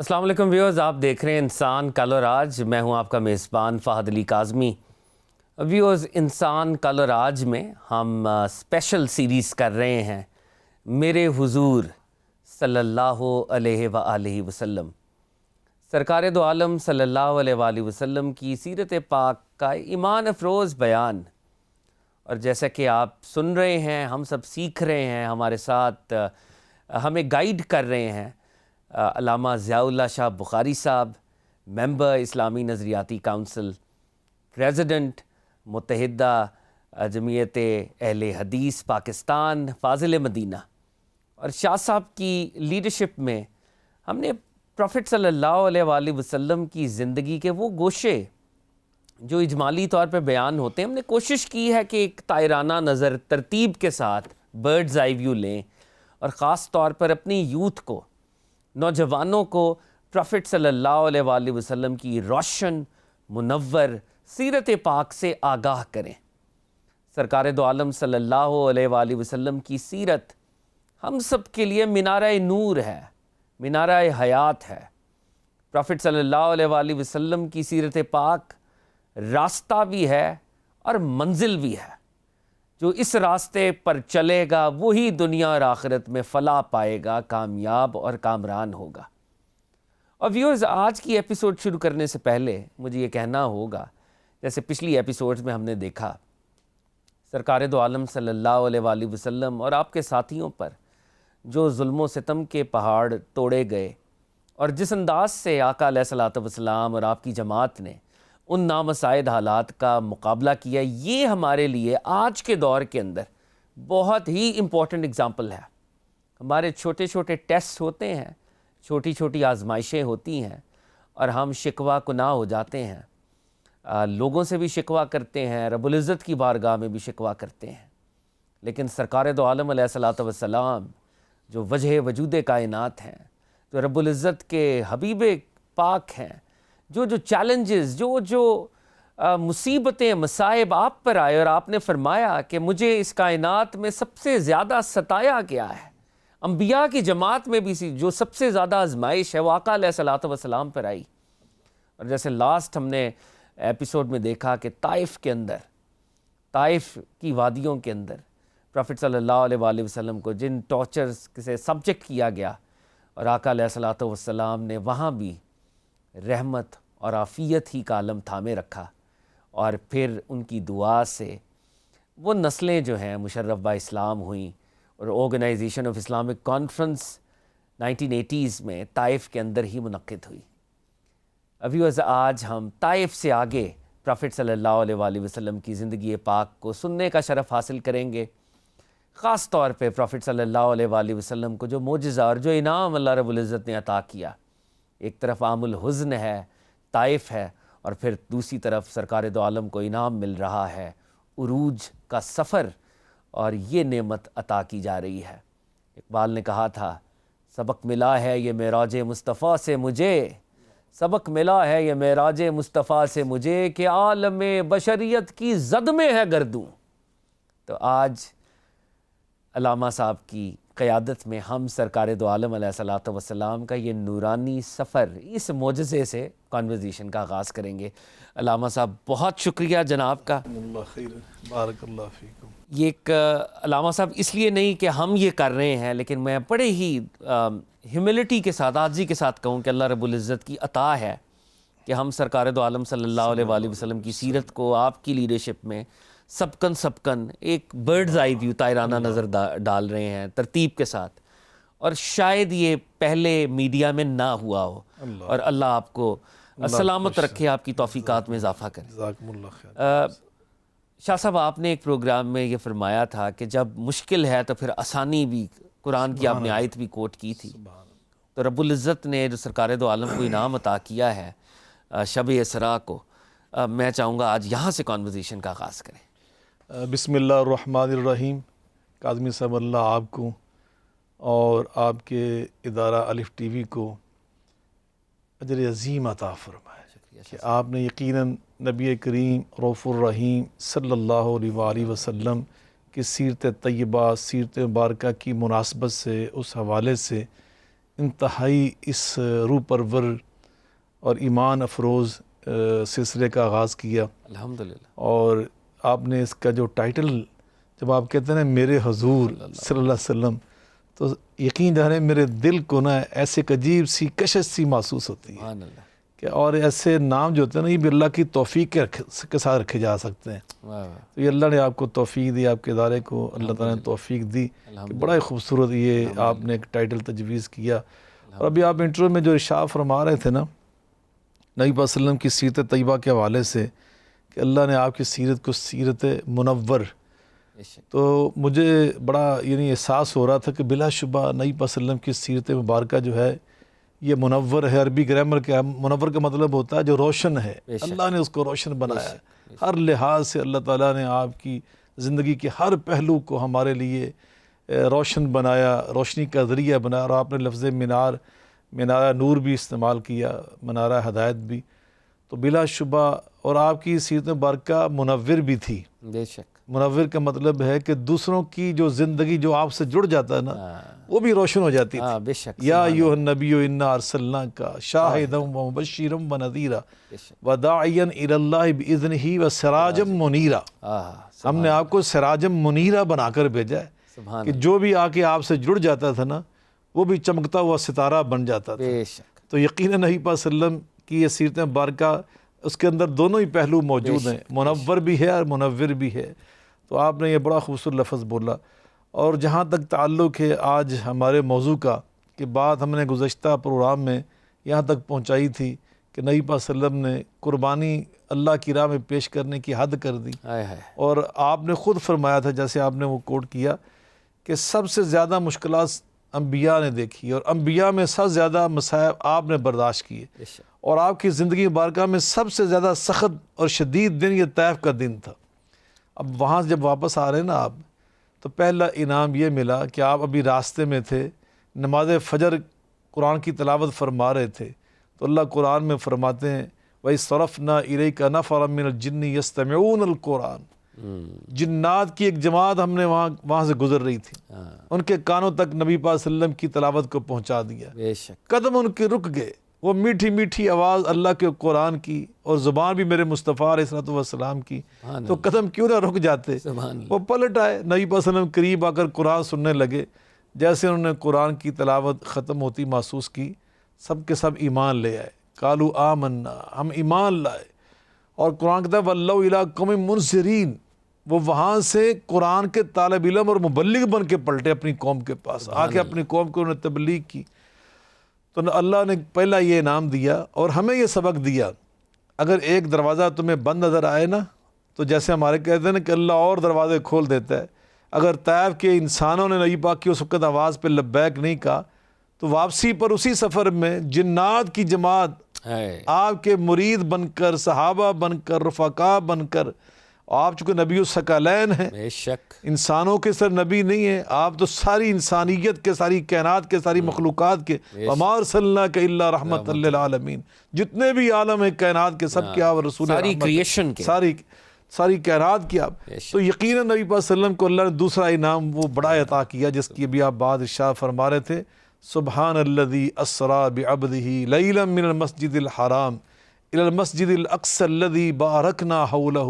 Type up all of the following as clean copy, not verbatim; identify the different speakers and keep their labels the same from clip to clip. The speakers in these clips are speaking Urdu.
Speaker 1: السلام علیکم ویورز، آپ دیکھ رہے ہیں انسان کل اور آج۔ میں ہوں آپ کا میزبان فہد علی کاظمی۔ ویورز، انسان کل اور آج میں ہم اسپیشل سیریز کر رہے ہیں میرے حضور صلی اللہ علیہ وآلہ وسلم، سرکار دو عالم صلی اللہ علیہ وآلہ وسلم کی سیرت پاک کا ایمان افروز بیان۔ اور جیسا کہ آپ سن رہے ہیں، ہم سب سیکھ رہے ہیں، ہمارے ساتھ ہمیں گائیڈ کر رہے ہیں علامہ ضیاء اللہ شاہ بخاری صاحب، ممبر اسلامی نظریاتی کونسل، پریزیڈنٹ متحدہ جمعیت اہل حدیث پاکستان فاضل مدینہ۔ اور شاہ صاحب کی لیڈرشپ میں ہم نے پروفٹ صلی اللہ علیہ وآلہ وسلم کی زندگی کے وہ گوشے جو اجمالی طور پہ بیان ہوتے ہیں، ہم نے کوشش کی ہے کہ ایک طائرانہ نظر ترتیب کے ساتھ برڈز آئی ویو لیں، اور خاص طور پر اپنی یوتھ کو، نوجوانوں کو پروفٹ صلی اللہ علیہ وآلہ وسلم کی روشن منور سیرت پاک سے آگاہ کریں۔ سرکار دو عالم صلی اللہ علیہ وآلہ وسلم کی سیرت ہم سب کے لیے مینارہ نور ہے، مینارہ حیات ہے۔ پروفٹ صلی اللہ علیہ وآلہ وسلم کی سیرت پاک راستہ بھی ہے اور منزل بھی ہے۔ جو اس راستے پر چلے گا وہی دنیا اور آخرت میں فلاح پائے گا، کامیاب اور کامران ہوگا۔ اور ویورز، آج کی ایپیسوڈ شروع کرنے سے پہلے مجھے یہ کہنا ہوگا، جیسے پچھلی ایپیسوڈز میں ہم نے دیکھا، سرکار دو عالم صلی اللہ علیہ وآلہ وسلم اور آپ کے ساتھیوں پر جو ظلم و ستم کے پہاڑ توڑے گئے، اور جس انداز سے آقا علیہ الصلوۃ والسلام اور آپ کی جماعت نے ان نامساعد حالات کا مقابلہ کیا، یہ ہمارے لیے آج کے دور کے اندر بہت ہی امپورٹنٹ اگزامپل ہے۔ ہمارے چھوٹے چھوٹے ٹیسٹ ہوتے ہیں، چھوٹی چھوٹی آزمائشیں ہوتی ہیں، اور ہم شکوہ کناہ ہو جاتے ہیں، لوگوں سے بھی شکوہ کرتے ہیں، رب العزت کی بارگاہ میں بھی شکوہ کرتے ہیں۔ لیکن سرکار دو عالم علیہ الصلوۃ والسلام جو وجہ وجود کائنات ہیں، جو رب العزت کے حبیب پاک ہیں، جو چیلنجز، جو مصیبتیں، مصائب آپ پر آئے، اور آپ نے فرمایا کہ مجھے اس کائنات میں سب سے زیادہ ستایا گیا ہے، انبیاء کی جماعت میں بھی جو سب سے زیادہ آزمائش ہے وہ آقا علیہ الصلوۃ والسلام پر آئی۔ اور جیسے لاسٹ ہم نے ایپیسوڈ میں دیکھا کہ طائف کے اندر، طائف کی وادیوں کے اندر پروفٹ صلی اللہ علیہ وآلہ وسلم کو جن ٹارچرز سے سبجیکٹ کیا گیا، اور آقا علیہ الصلوۃ والسلام نے وہاں بھی رحمت اور عافیت ہی کا عالم تھامے رکھا، اور پھر ان کی دعا سے وہ نسلیں جو ہیں مشرف با اسلام ہوئیں، اور organization of Islamic conference 1980s میں طائف کے اندر ہی منعقد ہوئی۔ ویورز، آج ہم طائف سے آگے پروفٹ صلی اللہ علیہ وآلہ وسلم کی زندگی پاک کو سننے کا شرف حاصل کریں گے، خاص طور پہ پروفٹ صلی اللہ علیہ وآلہ وسلم کو جو معجزہ اور جو انعام اللہ رب العزت نے عطا کیا۔ ایک طرف عام الحزن ہے، طائف ہے، اور پھر دوسری طرف سرکار دو عالم کو انعام مل رہا ہے، عروج کا سفر، اور یہ نعمت عطا کی جا رہی ہے۔ اقبال نے کہا تھا، سبق ملا ہے یہ معراج مصطفیٰ سے مجھے، سبق ملا ہے یہ معراج مصطفیٰ سے مجھے، کہ عالم بشریت کی زد میں ہے گردوں۔ تو آج علامہ صاحب کی قیادت میں ہم سرکار دو عالم علیہ الصلوۃ والسلام کا یہ نورانی سفر، اس معجزے سے کانورزیشن کا آغاز کریں گے۔ علامہ صاحب، بہت شکریہ جناب کا۔
Speaker 2: اللہ خیر، بارک اللہ فیکم۔
Speaker 1: یہ ایک علامہ صاحب اس لیے نہیں کہ ہم یہ کر رہے ہیں، لیکن میں بڑے ہی ہیوملٹی کے ساتھ، عاجزی کے ساتھ کہوں کہ اللہ رب العزت کی عطا ہے کہ ہم سرکار دو عالم صلی اللہ علیہ وآلہ وسلم کی سیرت کو آپ کی لیڈرشپ میں سبکن ایک برڈز آئی ویو طائرانہ نظر ڈال رہے ہیں ترتیب کے ساتھ، اور شاید یہ پہلے میڈیا میں نہ ہوا ہو، اور اللہ آپ کو سلامت رکھے، آپ کی توفیقات میں اضافہ کرے۔
Speaker 2: جزاکم اللہ خیر۔
Speaker 1: شاہ صاحب، آپ نے ایک پروگرام میں یہ فرمایا تھا کہ جب مشکل ہے تو پھر آسانی بھی، قرآن کی آپ نے آیت بھی کوٹ کی تھی۔ تو رب العزت نے جو سرکار دو عالم کو انعام عطا کیا ہے شب اسراء کو، میں چاہوں گا آج یہاں سے کانورزیشن کا آغاز کریں۔
Speaker 2: بسم اللہ الرحمن الرحیم۔ کاظمی صاحب، اللہ آپ کو اور آپ کے ادارہ الف ٹی وی کو اجر عظیم عطا فرمائے کہ آپ نے یقیناً نبی کریم رؤوف الرحیم صلی اللہ علیہ وآلہ وسلم کی سیرت طیبہ، سیرت مبارکہ کی مناسبت سے، اس حوالے سے انتہائی اس روح پرور اور ایمان افروز سلسلے کا آغاز کیا،
Speaker 1: الحمدللہ۔
Speaker 2: اور آپ نے اس کا جو ٹائٹل جب آپ کہتے ہیں نا میرے حضور صلی اللہ علیہ وسلم، تو یقین جانے میرے دل کو نا ایسے ایک عجیب سی کشش سی محسوس ہوتی ہے
Speaker 1: سبحان اللہ،
Speaker 2: کہ اور ایسے نام جو ہوتے ہیں نا یہ بھی اللہ کی توفیق کے ساتھ رکھے جا سکتے ہیں۔
Speaker 1: واہ واہ،
Speaker 2: تو یہ اللہ نے آپ کو توفیق دی، آپ کے ادارے کو اللہ تعالیٰ نے توفیق دی کہ بڑا ہی خوبصورت یہ آپ نے ایک ٹائٹل تجویز کیا۔ اور ابھی آپ انٹرو میں جو ارشاد فرما رہے تھے نا نبی پاک صلی اللہ علیہ وسلم کی سیرت طیبہ کے حوالے سے کہ اللہ نے آپ کی سیرت کو سیرت منور،
Speaker 1: بے شک،
Speaker 2: تو مجھے بڑا یعنی احساس ہو رہا تھا کہ بلا شبہ نبی پاک صلی اللہ علیہ وسلم کی سیرت مبارکہ جو ہے یہ منور ہے۔ عربی گرامر کا منور کا مطلب ہوتا ہے جو روشن ہے،
Speaker 1: بے شک،
Speaker 2: اللہ نے اس کو روشن بنایا ہے۔ ہر لحاظ سے اللہ تعالیٰ نے آپ کی زندگی کے ہر پہلو کو ہمارے لیے روشن بنایا، روشنی کا ذریعہ بنایا، اور آپ نے لفظ منارہ نور بھی استعمال کیا، منارہ ہدایت بھی، تو بلا شبہ اور آپ کی سیرت مبارکہ منور بھی تھی۔
Speaker 1: بے شک،
Speaker 2: منور کا مطلب ہے کہ دوسروں کی جو زندگی جو آپ سے جڑ جاتا ہے نا وہ بھی روشن ہو جاتی تھی۔
Speaker 1: ہاں بے شک،
Speaker 2: یا ایھا النبی انا ارسلناک شاہدا ومبشرا ونذیرا
Speaker 1: بے شک،
Speaker 2: وداعیا الی اللہ باذنہ وسراجا منیرا۔ ہم نے آپ کو سراجا منیرا بنا کر بھیجا ہے
Speaker 1: سبحان
Speaker 2: کہ جو بھی آ کے آپ سے جڑ جاتا تھا نا وہ بھی چمکتا ہوا ستارہ بن جاتا تھا۔
Speaker 1: بے شک،
Speaker 2: تو یقیناً نبی پاک صلی اللہ علیہ وسلم کی یہ سیرت مبارکہ اس کے اندر دونوں ہی پہلو موجود ہیں، منور بھی ہے اور منور بھی ہے۔ تو آپ نے یہ بڑا خوبصورت لفظ بولا۔ اور جہاں تک تعلق ہے آج ہمارے موضوع کا کہ بات ہم نے گزشتہ پروگرام میں یہاں تک پہنچائی تھی کہ نبی پاک صلی اللہ علیہ وسلم نے قربانی اللہ کی راہ میں پیش کرنے کی حد کر دی،
Speaker 1: ہائے ہائے،
Speaker 2: اور آپ نے خود فرمایا تھا جیسے آپ نے وہ کوٹ کیا کہ سب سے زیادہ مشکلات انبیاء نے دیکھی اور انبیاء میں سب سے زیادہ مصائب آپ نے برداشت کیے،
Speaker 1: بے شک،
Speaker 2: اور آپ کی زندگی مبارکہ میں سب سے زیادہ سخت اور شدید دن یہ طیف کا دن تھا۔ اب وہاں سے جب واپس آ رہے ہیں نا آپ، تو پہلا انعام یہ ملا کہ آپ ابھی راستے میں تھے، نماز فجر قرآن کی تلاوت فرما رہے تھے، تو اللہ قرآن میں فرماتے ہیں وَإِذْ صَرَفْنَا إِلَيْكَ نَفَرًا مِّنَ الْجِنِّ يَسْتَمِعُونَ الْقُرْآنَ۔ جنات کی ایک جماعت ہم نے وہاں سے گزر رہی تھی، ان کے کانوں تک نبی پاک صلی اللہ علیہ وسلم کی تلاوت کو پہنچا دیا،
Speaker 1: بے شک،
Speaker 2: قدم ان کے رک گئے، وہ میٹھی میٹھی آواز اللہ کے قرآن کی اور زبان بھی میرے مصطفیٰ علیہ الصلوۃ والسلام کی، تو قدم کیوں نہ رک جاتے،
Speaker 1: سبحان اللہ،
Speaker 2: وہ پلٹ آئے، نبی پاک صلی اللہ علیہ وسلم قریب آ کر قرآن سننے لگے۔ جیسے انہوں نے قرآن کی تلاوت ختم ہوتی محسوس کی، سب کے سب ایمان لے آئے، قالوا آمنا، ہم ایمان لائے۔ اور قرآن کہتا ہے وَلَّوْا إِلَىٰ قَوْمٍ مُنذِرِينَ، وہ وہاں سے قرآن کے طالب علم اور مبلغ بن کے پلٹے اپنی قوم کے پاس، آ کے اپنی قوم کو انہوں نے تبلیغ کی۔ تو اللہ نے پہلا یہ انعام دیا اور ہمیں یہ سبق دیا، اگر ایک دروازہ تمہیں بند نظر آئے نا، تو جیسے ہمارے کہتے ہیں نا کہ اللہ اور دروازے کھول دیتا ہے، اگر طائف کے انسانوں نے نبی پاک کی اس وقت آواز پہ لبیک نہیں کہا، تو واپسی پر اسی سفر میں جنات کی جماعت آپ کے مرید بن کر، صحابہ بن کر، رفقا بن کر، آپ چونکہ نبی الثقلین ہیں،
Speaker 1: بے شک،
Speaker 2: انسانوں کے سر نبی نہیں ہیں، آپ تو ساری انسانیت کے، ساری کائنات کے، ساری مخلوقات کے، وَمَا أَرْسَلْنَاكَ إِلَّا رَحْمَةً لِّلْعَالَمِينَ، جتنے بھی عالم ہیں کائنات کے سب کے آپ رسول
Speaker 1: ساری
Speaker 2: رحمت،
Speaker 1: کریشن کے،
Speaker 2: ساری کائنات کی آپ۔ تو یقیناً نبی پاک صلی اللہ علیہ وسلم کو اللہ نے دوسرا انعام وہ بڑا عطا کیا جس کی بھی آپ بات ارشاد فرما رہے تھے، سبحان الذی اسریٰ بعبدہ لیلا من المسجد الحرام الی المسجد الاقصی الذی بارکنا حولہ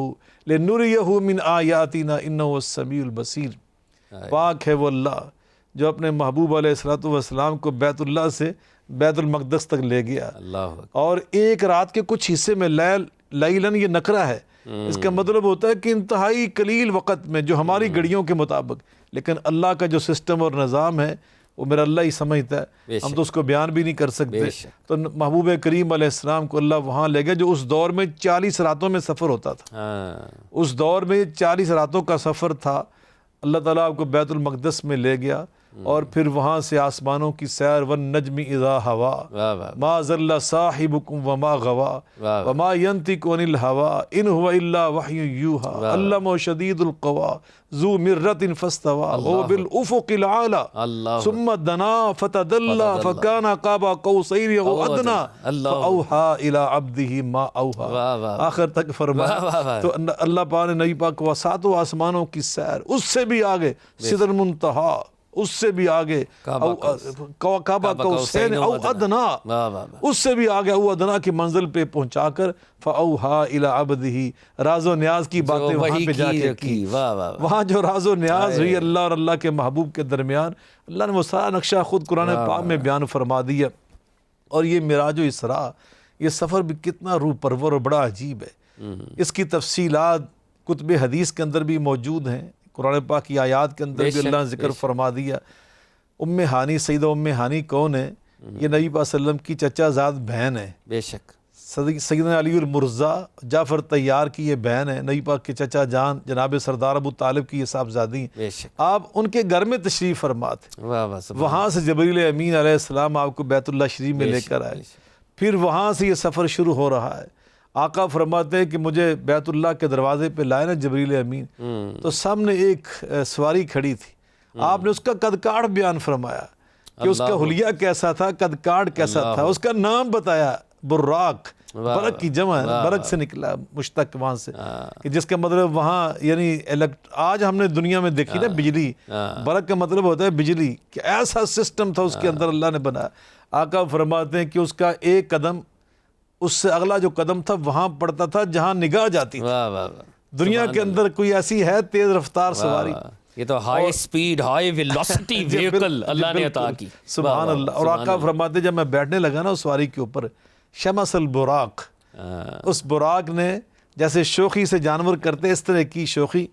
Speaker 2: لنریہ من آیاتنا انہ هو السمیع البصیر۔ پاک ہے وہ اللہ جو اپنے محبوب علیہ الصلوۃ والسلام کو بیت اللہ سے بیت المقدس تک لے گیا،
Speaker 1: اللہ،
Speaker 2: اور ایک رات کے کچھ حصے میں لیلاً یہ نکرہ ہے، اس کا مطلب ہوتا ہے کہ انتہائی قلیل وقت میں جو ہماری گھڑیوں کے مطابق، لیکن اللہ کا جو سسٹم اور نظام ہے وہ میرا اللہ ہی سمجھتا ہے، ہم تو اس کو بیان بھی نہیں کر سکتے۔ تو محبوب کریم علیہ السلام کو اللہ وہاں لے گیا جو اس دور میں 40 راتوں میں سفر ہوتا تھا، اس دور میں 40 راتوں کا سفر تھا۔ اللہ تعالیٰ آپ کو بیت المقدس میں لے گیا اور پھر وہاں سے آسمانوں کی سیر، والنجم اذا ہوا ما ضل صاحبکم وما غوا وما ینطق عن الہوی ان هو الا وحی یوحی علمہ شدید القوی ذو مرۃ فاستوی وهو بالافق الاعلی ثم دنا فتدلی فکان قاب قوسین او ادنی فاوحی الی عبدہ ما اوحی، آخر تک فرمایا۔ تو اللہ پاک نے نبی پاک کو ساتوں آسمانوں کی سیر، اس سے بھی آگے سدر المنتہا، اس سے بھی آگے کعبہ قوسین او ادنا،
Speaker 1: واہ واہ واہ،
Speaker 2: اس سے بھی آگے او ادنا کی منزل پہ پہنچا کر فاوحا الی عبدہ، راز و نیاز کی باتیں وہاں پہ جا کے کی،
Speaker 1: واہ واہ،
Speaker 2: وہاں جو راز و نیاز ہوئی اللہ اور اللہ کے محبوب کے درمیان، اللہ نے وہ سارا نقشہ خود قرآن پاک میں بیان فرما دیا۔ اور یہ معراج و اسراء، یہ سفر بھی کتنا روح پرور اور بڑا عجیب ہے، اس کی تفصیلات کتب حدیث کے اندر بھی موجود ہیں، قرآن پاک کی آیات کے اندر بھی اللہ نے ذکر فرما دیا۔ ام ہانی، سیدہ ام ہانی کون ہے؟ یہ نبی پاک صلی اللہ علیہ وسلم کی چچا زاد بہن ہے،
Speaker 1: بے شک،
Speaker 2: سیدنا علی المرزا جعفر طیار کی یہ بہن ہے، نبی پاک کے چچا جان جناب سردار ابو طالب کی یہ صاحبزادی ہیں،
Speaker 1: بے شک،
Speaker 2: آپ ان کے گھر میں تشریف فرما تھے،
Speaker 1: واہ واہ، سبحان
Speaker 2: وہاں سے جبریل امین علیہ السلام آپ کو بیت اللہ شریف میں لے کر آئے، پھر وہاں سے یہ سفر شروع ہو رہا ہے۔ آقا فرماتے ہیں کہ مجھے بیت اللہ کے دروازے پہ لائے نا جبریل امین، تو سامنے ایک سواری کھڑی تھی، آپ نے اس کا قد کاٹ بیان فرمایا کہ اس کا حلیہ کیسا تھا، قد کاٹ کیسا تھا، اس کا نام بتایا براق، برق کی جمع ہے، برق سے نکلا مشتق وہاں سے، کہ جس کا مطلب وہاں یعنی آج ہم نے دنیا میں دیکھی نا بجلی، برق کا مطلب ہوتا ہے بجلی، کہ ایسا سسٹم تھا اس کے اندر اللہ نے بنایا۔ آقا فرماتے ہیں کہ اس کا ایک قدم اس سے اگلا جو قدم تھا وہاں پڑتا تھا جہاں نگاہ جاتی تھی۔
Speaker 1: واہ واہ واہ،
Speaker 2: دنیا کے اندر کوئی ایسی ہے تیز رفتار سواری؟
Speaker 1: یہ تو high speed high velocity vehicle اللہ نے عطا کی،
Speaker 2: سبحان اللہ۔ اور آقا فرماتے جب میں بیٹھنے لگا نا اس سواری کے اوپر، شمس البراق، اس براق نے جیسے شوخی سے جانور کرتے اس طرح کی شوخی،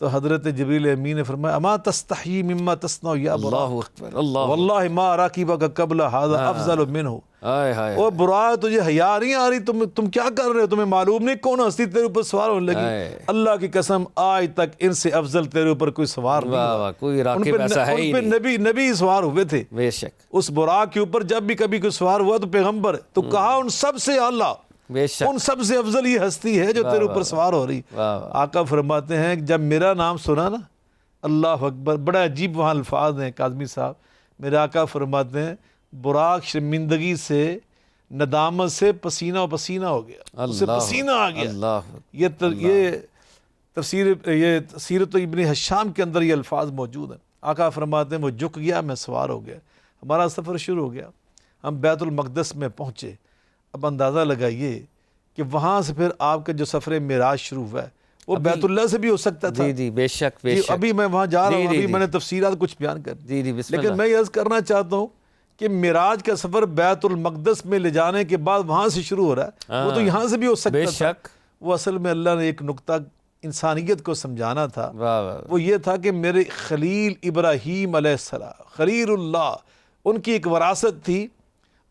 Speaker 2: تو حضرت جبریل امین نے فرمایا اما تستحیی مما تصنع یا براق،
Speaker 1: اللہ اکبر، اللہ،
Speaker 2: واللہ ما راکبک قبل هذا افضل منہ۔
Speaker 1: ہائے ہائے،
Speaker 2: او براق تجھے حیا نہیں آ رہی، تم کیا کر رہے ہو؟ تمہیں معلوم نہیں کون ہستی تیرے اوپر سوار ہونے لگی؟ اللہ کی قسم آج تک ان سے افضل تیرے اوپر کوئی سوار نہیں
Speaker 1: واہ
Speaker 2: ہوا۔
Speaker 1: واہ، کوئی راکب ایسا ہے ہی
Speaker 2: ان پہ
Speaker 1: نہیں،
Speaker 2: نبی سوار ہوئے تھے،
Speaker 1: بے شک،
Speaker 2: اس براق کے اوپر جب بھی کبھی کوئی سوار ہوا تو پیغمبر، تو کہا ان سب سے اعلیٰ،
Speaker 1: بے شک،
Speaker 2: ان سب سے افضل یہ ہستی ہے جو تیرے اوپر سوار ہو رہی۔
Speaker 1: واہ واہ،
Speaker 2: آقا فرماتے ہیں کہ جب میرا نام سنا نا، اللہ اکبر، بڑا عجیب وہاں الفاظ ہیں کاظمی صاحب، میرے آقا فرماتے ہیں براق شرمندگی سے، ندامت سے پسینہ پسینہ ہو گیا، اسے پسینہ آ گیا۔
Speaker 1: اللہ،
Speaker 2: یہ تفسیر، یہ سیرت ابن حشام کے اندر یہ الفاظ موجود ہیں۔ آقا فرماتے ہیں وہ جھک گیا، میں سوار ہو گیا، ہمارا سفر شروع ہو گیا، ہم بیت المقدس میں پہنچے۔ اب اندازہ لگائیے کہ وہاں سے پھر آپ کا جو سفر معراج شروع ہوا ہے وہ بیت اللہ سے بھی ہو سکتا تھا۔
Speaker 1: جی جی، بے شک، بے شک،
Speaker 2: ابھی میں وہاں جا رہا ہوں، ابھی میں نے تفصیلات کچھ بیان کر دی،
Speaker 1: جی جی، بسم
Speaker 2: لیکن
Speaker 1: اللہ،
Speaker 2: میں یہ عرض کرنا چاہتا ہوں کہ معراج کا سفر بیت المقدس میں لے جانے کے بعد وہاں سے شروع ہو رہا ہے، وہ تو یہاں سے بھی ہو
Speaker 1: بے
Speaker 2: سکتا تھا۔
Speaker 1: شک،
Speaker 2: وہ اصل میں اللہ نے ایک نقطہ انسانیت کو سمجھانا تھا،
Speaker 1: واہ واہ،
Speaker 2: وہ یہ تھا کہ میرے خلیل ابراہیم علیہ السلام، خلیل اللہ، ان کی ایک وراثت تھی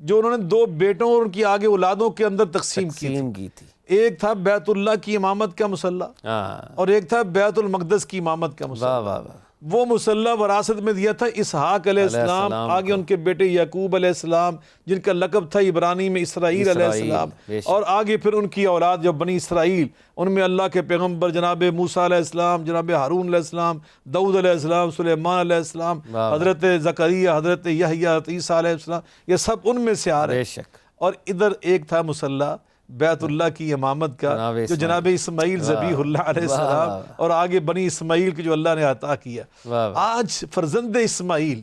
Speaker 2: جو انہوں نے دو بیٹوں اور ان کی آگے اولادوں کے اندر تقسیم کی
Speaker 1: تھی،
Speaker 2: ایک تھا بیت اللہ کی امامت کا مصلی اور ایک تھا بیت المقدس کی امامت کا مصلی۔
Speaker 1: واہ واہ واہ،
Speaker 2: وہ مصلی وراثت میں دیا تھا اسحاق علیہ السلام، آگے ان کے بیٹے یعقوب علیہ السلام جن کا لقب تھا عبرانی میں اسرائیل علیہ السلام، اور آگے پھر ان کی اولاد جو بنی اسرائیل، ان میں اللہ کے پیغمبر جناب موسیٰ علیہ السلام، جناب ہارون علیہ السلام، داؤد علیہ السلام، سلیمان علیہ السلام، حضرت زکریا، حضرت یحییٰ، حضرت عیسیٰ علیہ السلام، یہ سب ان میں سے آ رہے
Speaker 1: بے
Speaker 2: ہیں۔
Speaker 1: شک،
Speaker 2: اور ادھر ایک تھا مصلی بیت اللہ کی امامت کا جو جناب اسماعیل ذبیح اللہ علیہ السلام، اور آگے بنی اسماعیل کی جو اللہ نے عطا کیا۔ آج فرزند اسماعیل،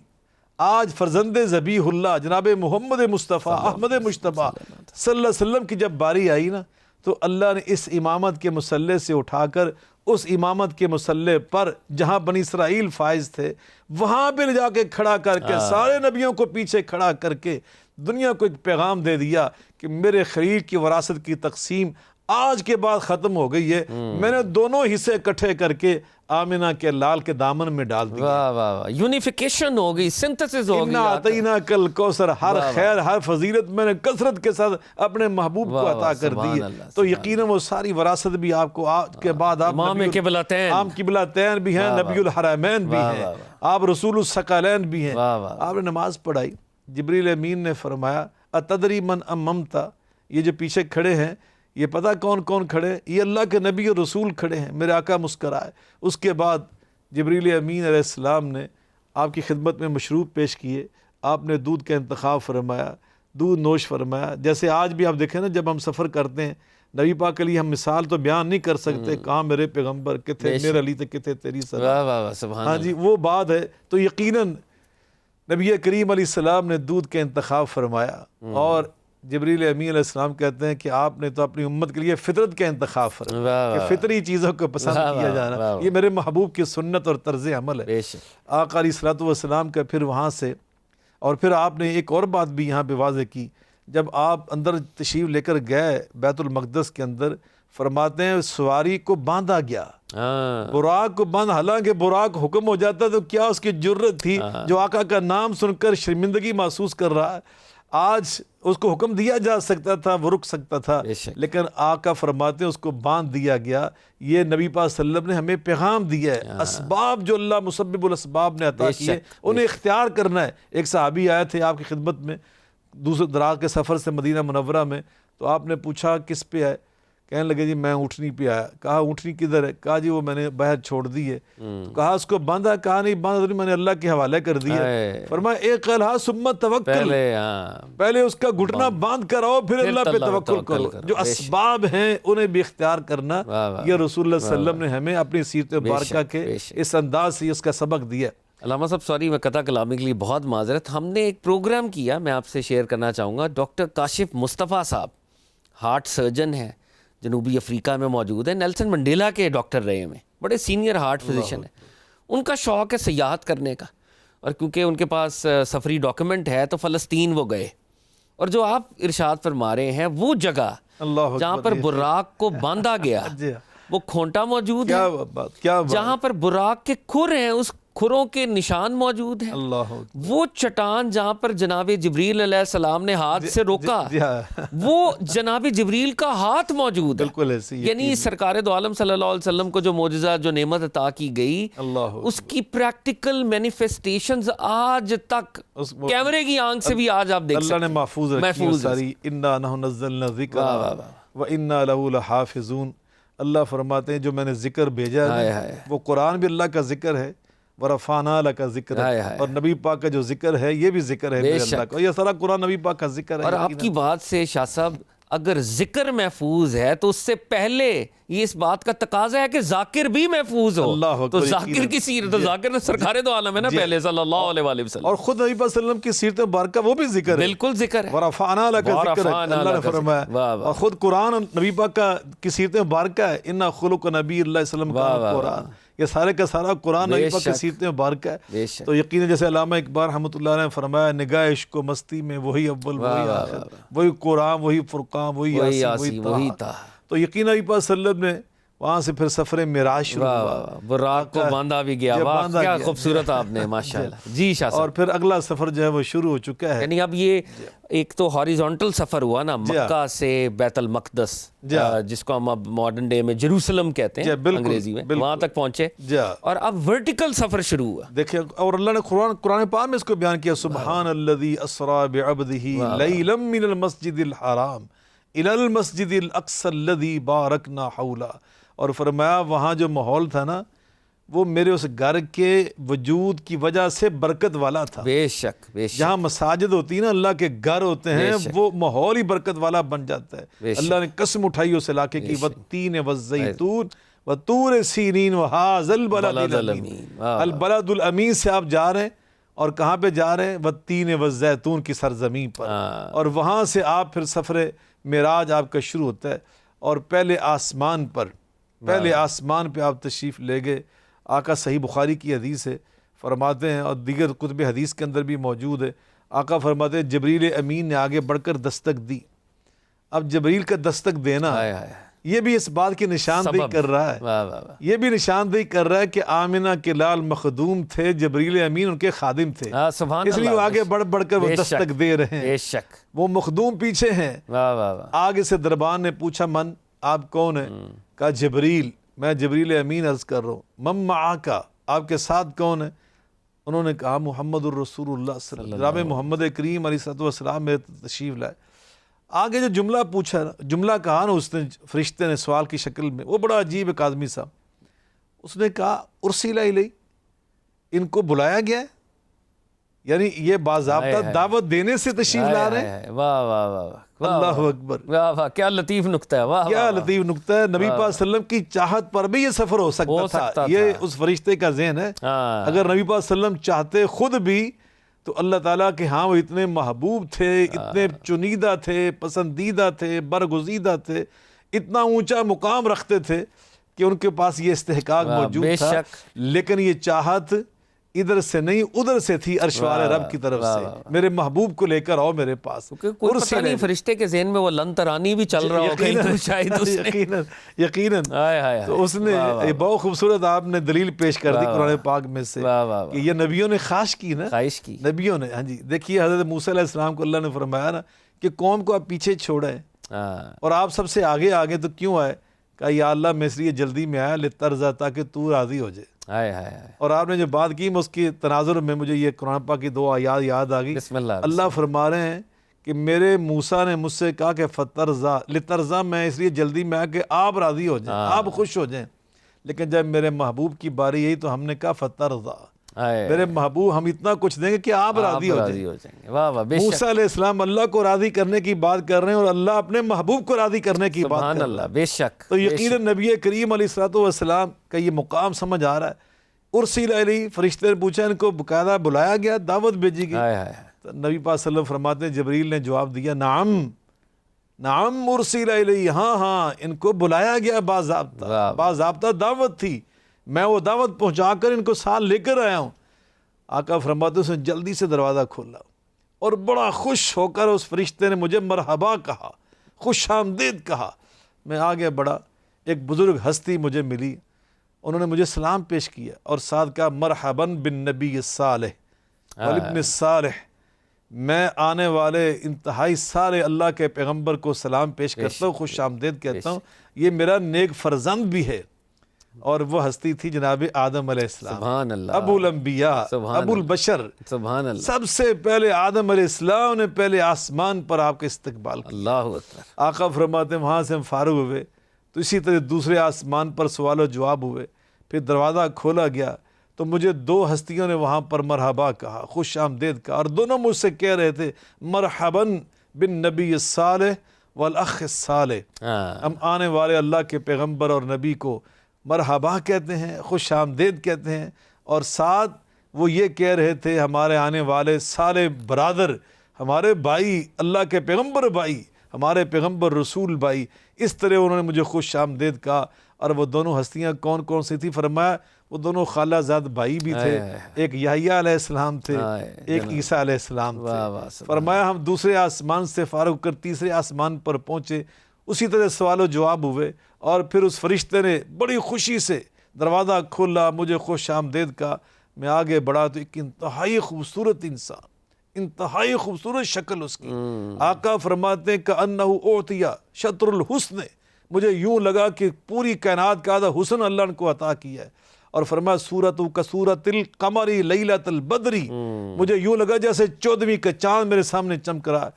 Speaker 2: آج فرزند ذبیح اللہ جناب محمد مصطفیٰ احمد مجتبیٰ صلی اللہ علیہ وسلم کی جب باری آئی نا، تو اللہ نے اس امامت کے مصلی سے اٹھا کر اس امامت کے مصلی پر جہاں بنی اسرائیل فائز تھے وہاں پہ لے جا کے کھڑا کر کے سارے نبیوں کو پیچھے کھڑا کر کے دنیا کو ایک پیغام دے دیا کہ میرے خلیل کی وراثت کی تقسیم آج کے بعد ختم ہو گئی ہے، میں نے دونوں حصے اکٹھے کر کے آمنہ کے لال کے دامن میں ڈال دیا۔
Speaker 1: واہ واہ واہ، یونیفیکیشن ہو گئی، سنتھسس ہو گئی،
Speaker 2: اِنَّا أَعْطَيْنَاكَ الْكَوْثَرَ، ہر خیر ہر فضیلت میں نے کثرت کے ساتھ اپنے محبوب کو عطا کر دی ہے۔ تو یقیناً وہ ساری وراثت بھی آپ کو آج کے بعد آپ
Speaker 1: امام قبلتین،
Speaker 2: عام قبلتین بھی ہیں، نبی الحرمین بھی ہیں، آپ رسول الثقلین بھی ہیں۔ آپ نے نماز پڑھائی، جبریل امین نے فرمایا اتدری من اممت، یہ جو پیچھے کھڑے ہیں یہ پتہ کون کون کھڑے؟ یہ اللہ کے نبی اور رسول کھڑے ہیں۔ میرے آقا مسکرائے۔ اس کے بعد جبریل امین علیہ السلام نے آپ کی خدمت میں مشروب پیش کیے، آپ نے دودھ کا انتخاب فرمایا، دودھ نوش فرمایا۔ جیسے آج بھی آپ دیکھیں نا، جب ہم سفر کرتے ہیں نبی پاک کے لیے ہم مثال تو بیان نہیں کر سکتے، کہاں میرے پیغمبر کتنے میرے علی تے کتنے تیری صدا.
Speaker 1: واہ واہ واہ سبحان
Speaker 2: ہاں جی وہ بات ہے. تو یقیناً نبی کریم علیہ السلام نے دودھ کا انتخاب فرمایا، اور جبریل امین علیہ السلام کہتے ہیں کہ آپ نے تو اپنی امت کے لیے فطرت کا انتخاب فرمایا کہ فطری چیزوں کو پسند کیا جانا، یہ میرے محبوب کی سنت اور طرز عمل ہے. آقا علیہ الصلوۃ والسلام کا پھر وہاں سے، اور پھر آپ نے ایک اور بات بھی یہاں پہ واضح کی، جب آپ اندر تشریف لے کر گئے بیت المقدس کے اندر، فرماتے ہیں سواری کو باندھا گیا، براق کو باندھ، حالانکہ براق حکم ہو جاتا تو کیا اس کی جرت تھی جو آقا کا نام سن کر شرمندگی محسوس کر رہا ہے. آج اس کو حکم دیا جا سکتا تھا، وہ رک سکتا تھا، لیکن آقا فرماتے ہیں اس کو باندھ دیا گیا. یہ نبی پاک صلی اللہ علیہ وسلم نے ہمیں پیغام دیا ہے، اسباب جو اللہ مسبب الاسباب نے عطا کیے انہیں اختیار کرنا ہے. ایک صحابی آئے تھے آپ کی خدمت میں دوسرے دراز کے سفر سے مدینہ منورہ میں، تو آپ نے پوچھا کس پہ آئے؟ کہنے لگے جی میں اونٹنی پہ آیا. کہا اونٹنی کدھر ہے؟ کہا جی وہ میں نے باہر چھوڑ دی ہے. تو کہا اس کو باندھا؟ کہا نہیں باندھا نہیں، میں نے اللہ کے حوالے کر دیا. فرمایا ایک قلہا ثم توکل، پہلے اس کا گھٹنا باندھ کر آؤ پھر اللہ پہ توکل کرو. جو اسباب ہیں انہیں بھی اختیار کرنا، یہ رسول اللہ صلی اللہ علیہ وسلم نے ہمیں اپنی سیرت مبارکہ کے اس انداز سے اس کا سبق دیا.
Speaker 1: علامہ صاحب سوری میں قطع کلامی کے لیے بہت معذرت. ہم نے ایک پروگرام کیا، میں آپ سے شیئر کرنا چاہوں گا. ڈاکٹر کاشف مصطفیٰ صاحب ہارٹ سرجن ہیں، جنوبی افریقہ میں موجود ہے، نیلسن منڈیلا کے ڈاکٹر رہے ہیں، بڑے سینئر ہارٹ فزیشین ہیں. ان کا شوق ہے سیاحت کرنے کا، اور کیونکہ ان کے پاس سفری ڈاکیومنٹ ہے تو فلسطین وہ گئے. اور جو آپ ارشاد فرما رہے ہیں وہ جگہ جہاں پر براق کو باندھا گیا وہ کھونٹا موجود ہے، جہاں پر براق کے کھر ہیں اس کھروں کے نشان موجود ہیں. وہ چٹان جہاں پر جناب جبریل علیہ السلام نے ہاتھ سے روکا وہ جناب جبریل کا ہاتھ موجود ہے. یعنی سرکار دو عالم صلی اللہ علیہ وسلم کو جو معجزہ جو نعمت عطا کی گئی اس کی پریکٹیکل مینیفیسٹیشنز آج تک کیمرے کی آنکھ سے بھی آج آپ دیکھ سکتے ہیں.
Speaker 2: اللہ نے محفوظ رکھی ساری. انا نحن نزلنا الذکر وانا لہ لحافظون. اللہ فرماتے ہیں جو میں نے ذکر بھیجا ہے وہ قرآن بھی اللہ کا ذکر ہے، ورفعنا لک ذکر، اور نبی پاک کا جو ذکر ہے یہ بھی ذکر ہے میرے اللہ کا. یہ سارا قرآن نبی پاک کا ذکر ہے.
Speaker 1: اور آپ کی بات سے شاہ صاحب اگر ذکر محفوظ ہے تو اس سے پہلے یہ اس بات کا تقاضا ہے کہ ذاکر بھی محفوظ ہو. تو ذاکر کی سیرت، تو ذاکر نے سرکار دو عالم ہے نا پہلے صلی اللہ علیہ وسلم،
Speaker 2: اور خود نبی پاک صلی اللہ علیہ وسلم کی سیرت مبارکہ وہ بھی ذکر ہے،
Speaker 1: بالکل ذکر ہے.
Speaker 2: ورفعنا لک ذکر اللہ نے فرمایا. اور خود قرآن نبی پاک کی سیرت مبارکہ ہے. انا خلق نبی اللہ علیہ وسلم کا قرآن، یہ سارے کا سارا قرآن نبی پاک کی سیرت مبارکہ ہے. تو یقیناً جیسے علامہ اقبال رحمۃ اللہ نے فرمایا نگاہ عشق و مستی میں وہی اول وہی آخر، وہی قرآن وہی فرقان وہی یاسین وہی طہ. تو یقیناً نبی پاک صلی اللہ علیہ وسلم نے وہاں سے پھر سفر معراج شروع ہوا،
Speaker 1: براق کو باندھا بھی گیا. واہ کیا خوبصورت آپ نے ماشاءاللہ. جی شاہ صاحب.
Speaker 2: اور پھر اگلا سفر جو ہے وہ شروع ہو چکا ہے.
Speaker 1: یعنی اب یہ ایک تو ہاریزونٹل سفر ہوا نا، مکہ سے بیت المقدس جس کو ہم اب ماڈرن ڈے میں جیروسلم کہتے ہیں انگریزی میں، وہاں تک پہنچے. اور اب ورٹیکل سفر شروع ہوا.
Speaker 2: دیکھیں اور اللہ نے قرآن پاک میں اس کو بیان کیا، سبحان الذی اسری بعبدہ لیلا من المسجد الحرام الی المسجد الاقصی الذی بارکنا حولہ. اور فرمایا وہاں جو ماحول تھا نا وہ میرے اس گھر کے وجود کی وجہ سے برکت والا تھا.
Speaker 1: بے شک بے شک.
Speaker 2: جہاں مساجد ہوتی ہیں نا، اللہ کے گھر ہوتے ہیں، وہ ماحول ہی برکت والا بن جاتا ہے. اللہ نے قسم اٹھائی اس علاقے کی، والتین والزیتون وطور سینین وہذا البلد الامین. البلد الامین سے آپ جا رہے ہیں، اور کہاں پہ جا رہے ہیں؟ والتین والزیتون کی سرزمین پر. اور وہاں سے آپ پھر سفر معراج آپ کا شروع ہوتا ہے. اور پہلے آسمان پہ آپ تشریف لے گئے. آقا صحیح بخاری کی حدیث ہے، فرماتے ہیں، اور دیگر کتب حدیث کے اندر بھی موجود ہے، آقا فرماتے ہیں جبریل امین نے آگے بڑھ کر دستک دی. اب جبریل کا دستک دینا یہ بھی اس بات کی نشاندہی کر رہا ہے، یہ بھی نشاندہی کر رہا ہے کہ آمنہ کے لال مخدوم تھے، جبریل امین ان کے خادم تھے، اس لیے وہ آگے بڑھ کر وہ دستک دے رہے ہیں. وہ مخدوم پیچھے ہیں. آگے سے دربان نے پوچھا من، آپ کون ہیں؟ کہا جبریل، میں جبریل امین عرض کر رہا ہوں. من معاکا، آپ کے ساتھ کون ہے؟ انہوں نے کہا محمد الرسول اللہ صلی اللہ علیہ وسلم، محمد کریم علیہ السلام میرے تشریف لائے. آگے جو جملہ پوچھا، جملہ کہا نا اس نے، فرشتے نے سوال کی شکل میں، وہ بڑا عجیب ایک آدمی صاحب. اس نے کہا ارسل الی، ان کو بلایا گیا ہے. یعنی یہ باضابطہ دعوت دینے سے تشریف لا رہے ہیں.
Speaker 1: واہ واہ واہ واہ
Speaker 2: اللہ اکبر،
Speaker 1: واہ واہ، کیا لطیف نقطہ ہے. واہ
Speaker 2: کیا لطیف نقطہ ہے. نبی پاک صلی اللہ علیہ وسلم کی چاہت پر بھی یہ سفر ہو سکتا تھا. یہ اس فرشتے کا ذہن ہے. اگر نبی پاک صلی اللہ علیہ وسلم چاہتے خود بھی تو اللہ تعالیٰ کے ہاں وہ اتنے محبوب تھے، اتنے چنیدہ تھے، پسندیدہ تھے، برگزیدہ تھے، اتنا اونچا مقام رکھتے تھے کہ ان کے پاس یہ استحقاق موجود تھا. لیکن یہ چاہت ادھر سے نہیں ادھر سے تھی، عرش والے رب کی طرف سے. میرے محبوب کو لے کر آؤ میرے پاس.
Speaker 1: کوئی پتہ نہیں فرشتے کے ذہن میں وہ لن ترانی بھی چل رہا ہو کہیں تو شاید اس نے
Speaker 2: یقیناً تو اس نے بہت خوبصورت آپ نے دلیل پیش کر دی قرآن پاک میں سے کہ یہ نبیوں نے خواہش کی نا،
Speaker 1: خواہش کی
Speaker 2: نبیوں نے. ہاں جی، دیکھیے حضرت موسیٰ علیہ السلام کو اللہ نے فرمایا نا کہ قوم کو آپ پیچھے چھوڑیں اور آپ سب سے آگے آگے تو کیوں آئے؟ کہا یا اللہ میں اس لیے جلدی میں آیا لترضا، تاکہ تو راضی ہو جائے. اور آپ نے جو بات کی میں اس کی تناظر میں مجھے یہ قرآن پاک کی دو آیات یاد آ گئی. اللہ فرما رہے ہیں کہ میرے موسیٰ نے مجھ سے کہا کہ فترضا لترضا، میں اس لیے جلدی میں آیا کہ آپ راضی ہو جائیں، آپ خوش ہو جائیں. لیکن جب میرے محبوب کی باری یہی تو ہم نے کہا فترضا، میرے محبوب ہم اتنا کچھ دیں گے کہ آپ راضی ہو جائیں. موسیٰ علیہ السلام اللہ کو راضی کرنے کی بات کر رہے ہیں اور اللہ اپنے محبوب کو راضی کرنے کی بات کر رہے ہیں.
Speaker 1: بے شک.
Speaker 2: تو یقیناً نبی کریم علیہ السلام کا یہ مقام سمجھ آ رہا ہے. ارسل الیہ، فرشتے نے پوچھا، ان کو باقاعدہ بلایا گیا، دعوت بھیجی گئی. نبی پاک صلی اللہ علیہ وسلم فرماتے ہیں جبریل نے جواب دیا نعم نعم ارسل الیہ، ہاں ہاں ان کو بلایا گیا، باضابطہ دعوت تھی، میں وہ دعوت پہنچا کر ان کو ساتھ لے کر آیا ہوں. آقا فرماتے اس نے جلدی سے دروازہ کھولا اور بڑا خوش ہو کر اس فرشتے نے مجھے مرحبا کہا، خوش آمدید کہا. میں آگے بڑھا، ایک بزرگ ہستی مجھے ملی، انہوں نے مجھے سلام پیش کیا اور ساتھ کہا مرحباً بالنبی الصالح والابن الصالح، میں آنے والے انتہائی سارے اللہ کے پیغمبر کو سلام پیش کرتا ہوں، خوش آمدید کہتا ہوں، یہ میرا نیک فرزند بھی ہے. اور وہ ہستی تھی جناب آدم علیہ السلام،
Speaker 1: سبحان اللہ،
Speaker 2: ابو الانبیاء، ابو البشر.
Speaker 1: سبحان اللہ.
Speaker 2: سب سے پہلے آدم علیہ السلام نے پہلے آسمان پر آپ کا استقبال کیا.
Speaker 1: اللہ اکبر.
Speaker 2: آقا فرماتے ہیں وہاں سے ہم فارغ ہوئے تو اسی طرح دوسرے آسمان پر سوال و جواب ہوئے. پھر دروازہ کھولا گیا تو مجھے دو ہستیوں نے وہاں پر مرحبا کہا، خوش آمدید کہا، اور دونوں مجھ سے کہہ رہے تھے مرحباً بالنبی الصالح والاخ الصالح. ہم آنے والے اللہ کے پیغمبر اور نبی کو مرحبا کہتے ہیں، خوش آمدید کہتے ہیں، اور ساتھ وہ یہ کہہ رہے تھے ہمارے آنے والے سارے برادر، ہمارے بھائی، اللہ کے پیغمبر بھائی، ہمارے پیغمبر رسول بھائی. اس طرح انہوں نے مجھے خوش آمدید کہا. اور وہ دونوں ہستیاں کون کون سی تھی؟ فرمایا وہ دونوں خالہ زاد بھائی بھی تھے، ایک یحییٰ علیہ السلام تھے، ایک عیسیٰ علیہ السلام تھے. فرمایا ہم دوسرے آسمان سے فارغ کر تیسرے آسمان پر پہنچے، اسی طرح سوال و جواب ہوئے. اور پھر اس فرشتے نے بڑی خوشی سے دروازہ کھولا، مجھے خوش آمدید کہا. میں آگے بڑھا تو ایک انتہائی خوبصورت انسان، انتہائی خوبصورت شکل اس کی. آقا فرماتے ہیں کأنہ اعطی شطر الحسن، مجھے یوں لگا کہ پوری کائنات کا آدھا حسن اللہ نے کو عطا کیا ہے. اور فرمایا صورت کصورت القمر لیلۃ البدر، مجھے یوں لگا جیسے 14ویں کا چاند میرے سامنے چمک رہا.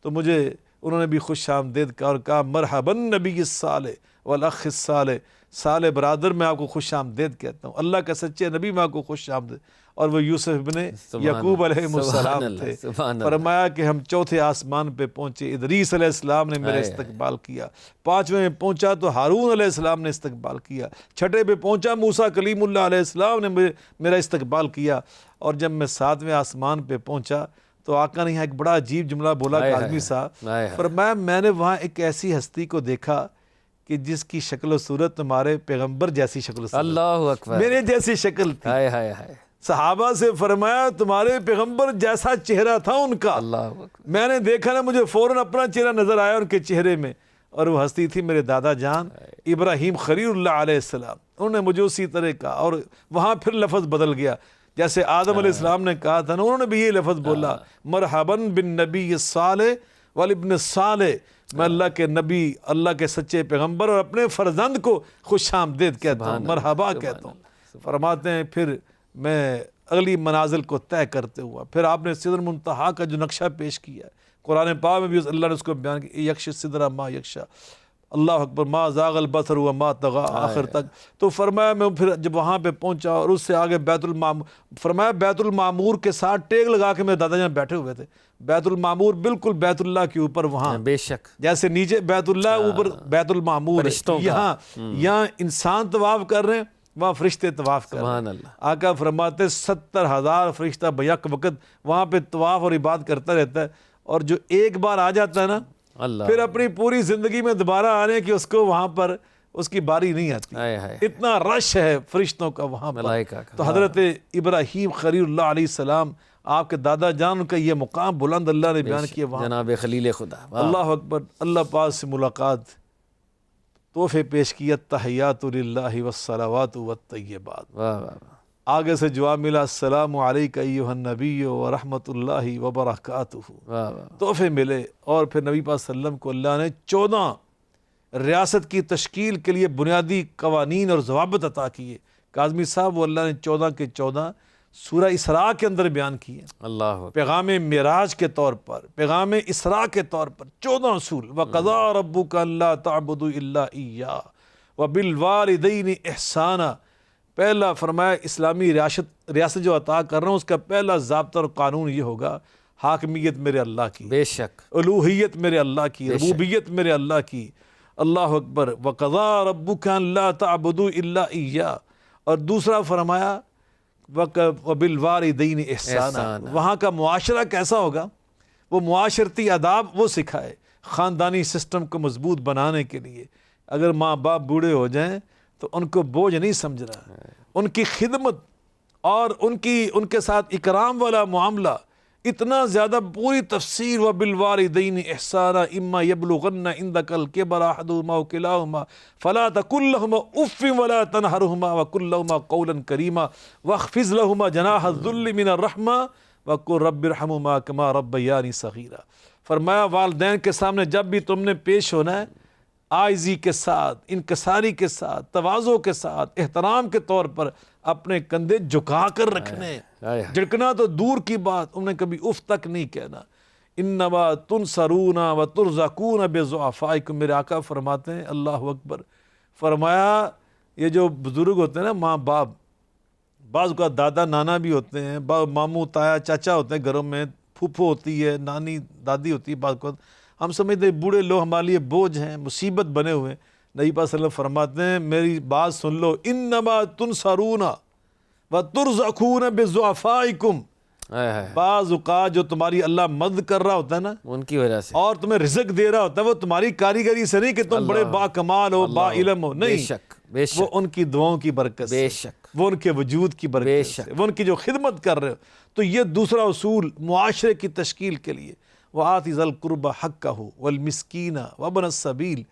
Speaker 2: تو مجھے انہوں نے بھی خوش آمدید کہا اور کہا مرحباً نبی الصالح والاخ الصالح، صالح برادر میں آپ کو خوش آمدید کہتا ہوں، اللہ کا سچے نبی میں آپ کو خوش آمدید. اور وہ یوسف بن یعقوب علیہ السلام تھے. فرمایا کہ ہم چوتھے آسمان پہ پہنچے، ادریس علیہ السلام نے میرا استقبال کیا. 5ویں میں پہنچا تو ہارون علیہ السلام نے استقبال کیا. 6ٹھے پہ پہنچا موسیٰ کلیم اللہ علیہ السلام نے میرا استقبال کیا. اور جب میں 7ویں آسمان پہ پہنچا تو آقا نے یہاں ایک بڑا عجیب جملہ بولا کاظمی صاحب. فرمایا میں نے وہاں ایک ایسی ہستی کو دیکھا کہ جس کی شکل و صورت تمہارے پیغمبر جیسی شکل و صورت،
Speaker 1: اللہ اکبر،
Speaker 2: میرے جیسی شکل تھی. صحابہ سے فرمایا تمہارے پیغمبر جیسا چہرہ تھا ان کا.
Speaker 1: اللہ اکبر.
Speaker 2: میں نے دیکھا نا، مجھے فوراً اپنا چہرہ نظر آیا ان کے چہرے میں، اور وہ ہستی تھی میرے دادا جان ابراہیم خلیل اللہ علیہ السلام. انہوں نے مجھے اسی طرح کہا، اور وہاں پھر لفظ بدل گیا. جیسے آدم علیہ السلام نے کہا تھا نا، انہوں نے بھی یہ لفظ بولا مرحباً بالنبی الصالح والابن الصالح، میں اللہ کے نبی، اللہ کے سچے پیغمبر اور اپنے فرزند کو خوش آمدید کہتا ہوں، مرحبا کہتا ہوں. فرماتے ہیں پھر میں اگلی منازل کو طے کرتے ہوا، پھر آپ نے سدر منتہا کا جو نقشہ پیش کیا ہے قرآن پاک میں بھی اللہ نے اس کو بیان کیا، یکش سدرہ ما یکشا. اللہ اکبر، ما زاغ البصر وما طغى آخر تک. تو فرمایا میں پھر جب وہاں پہ پہنچا اور اس سے آگے بیت المعمور، فرمایا بیت المعمور کے ساتھ ٹیک لگا کے میرے دادا جان بیٹھے ہوئے تھے. بیت المعمور بالکل بیت اللہ کے اوپر، وہاں
Speaker 1: بے شک
Speaker 2: جیسے نیچے بیت اللہ اوپر بیت المعمور ہے. یہاں انسان طواف کر رہے ہیں، وہاں فرشتے طواف کر رہے ہیں.
Speaker 1: سبحان اللہ.
Speaker 2: آقا فرماتے 70,000 فرشتہ بیک وقت وہاں پہ طواف اور عبادت کرتا رہتا ہے. اور جو ایک بار آ جاتا ہے نا،
Speaker 1: اللہ
Speaker 2: پھر اپنی پوری زندگی میں دوبارہ آنے کی اس کو وہاں پر اس کی باری نہیں آتی. اتنا رش ہے فرشتوں کا وہاں پر.
Speaker 1: ملائکہ کا.
Speaker 2: تو حضرت ابراہیم خلیل اللہ علیہ السلام، آپ کے دادا جان کا یہ مقام بلند اللہ نے بیان کیا وہاں.
Speaker 1: جناب خلیل خدا.
Speaker 2: اللہ اکبر. اللہ پاک سے ملاقات، تحفے پیش کیا، تحیات للہ والصلوات والطیبات.
Speaker 1: واہ واہ.
Speaker 2: آگے سے جواب ملا، السلام علیک ایھا النبی ورحمۃ اللہ وبرکاتہ.
Speaker 1: واہ واہ.
Speaker 2: تحفے ملے. اور پھر نبی پاک صلی اللہ علیہ وسلم کو اللہ نے 14 ریاست کی تشکیل کے لیے بنیادی قوانین اور ضوابط عطا کیے. کاظمی صاحب وہ اللہ نے 14 کے 14 سورہ اسراء کے اندر بیان کیے.
Speaker 1: اللہ.
Speaker 2: پیغام معراج کے طور پر، پیغام اسراء کے طور پر 14 اصول. وَقَضَىٰ رَبُّكَ أَلَّا تَعْبُدُوا إِلَّا إِيَّاهُ وَبِالْوَالِدَيْنِ إِحْسَانًا. پہلا فرمایا اسلامی ریاست جو عطا کر رہا ہوں، اس کا پہلا ضابطہ اور قانون یہ ہوگا، حاکمیت میرے اللہ کی،
Speaker 1: بے شک،
Speaker 2: الوہیت میرے اللہ کی، ربوبیت میرے اللہ کی. اللہ اکبر. وَقَضَىٰ رَبُّكَ أَلَّا تَعْبُدُوا إِلَّا إِيَّاهُ. اور دوسرا فرمایا وَبِالْوَالِدَيْنِ إِحْسَانًا. وہاں کا معاشرہ کیسا ہوگا، وہ معاشرتی آداب وہ سکھائے. خاندانی سسٹم کو مضبوط بنانے کے لیے اگر ماں باپ بوڑھے ہو جائیں تو ان کو بوجھ نہیں سمجھنا، ان کی خدمت اور ان کے ساتھ اکرام والا معاملہ اتنا زیادہ پوری تفسیر. وَبِالْوَالِدَيْنِ إِحْسَانًا إِمَّا يَبْلُغَنَّ عِندَكَ الْكِبَرَ أَحَدُهُمَا أَوْ كِلَاهُمَا فَلَا تَقُل لَّهُمَا أُفٍّ وَلَا تَنْهَرْهُمَا وَقُل لَّهُمَا قَوْلًا كَرِيمًا وَاخْفِضْ لَهُمَا جَنَاحَ الذُّلِّ مِنَ الرَّحْمَةِ وَقُل رَّبِّ ارْحَمْهُمَا كَمَا رَبَّيَانِي صَغِيرًا. فرمایا والدین کے سامنے جب بھی تم نے پیش ہونا ہے، عاجزی کے ساتھ، انکساری کے ساتھ، تواضع کے ساتھ، احترام کے طور پر اپنے کندھے جھکا کر رکھنے. جھکنا تو دور کی بات، انہیں کبھی اف تک نہیں کہنا. انما تنصرون وترزقون بضعفائکم. میرے آقا فرماتے ہیں، اللہ اکبر، فرمایا یہ جو بزرگ ہوتے ہیں نا، ماں باپ، بعض کا دادا نانا بھی ہوتے ہیں، ماموں تایا چاچا ہوتے ہیں گھروں میں، پھوپھو ہوتی ہے، نانی دادی ہوتی ہے. بعض کو ہم سمجھتے ہیں بوڑھے لوگ ہمارے لیے بوجھ ہیں، مصیبت بنے ہوئے ہیں. نبی پاک صلی اللہ علیہ وسلم فرماتے ہیں میری بات سن لو، انما تنصرون وترزقون بضعفائکم. بعض اوقات جو تمہاری اللہ مدد کر رہا ہوتا ہے نا،
Speaker 1: ان کی وجہ سے،
Speaker 2: اور تمہیں رزق دے رہا ہوتا ہے، وہ تمہاری کاریگری سے نہیں کہ تم بڑے با کمال ہو، با علم ہو، نہیں،
Speaker 1: بے شک،
Speaker 2: وہ ان کی دعاؤں کی برکت سے،
Speaker 1: بے شک،
Speaker 2: وہ ان کے وجود کی برکت سے، وہ ان کی جو خدمت کر رہے ہو. تو یہ دوسرا اصول معاشرے کی تشکیل کے لیے، وَآتِ ذَا الْقُرْبَى حَقَّهُ وَالْمِسْكِينَ وَابْنَ السَّبِيلِ.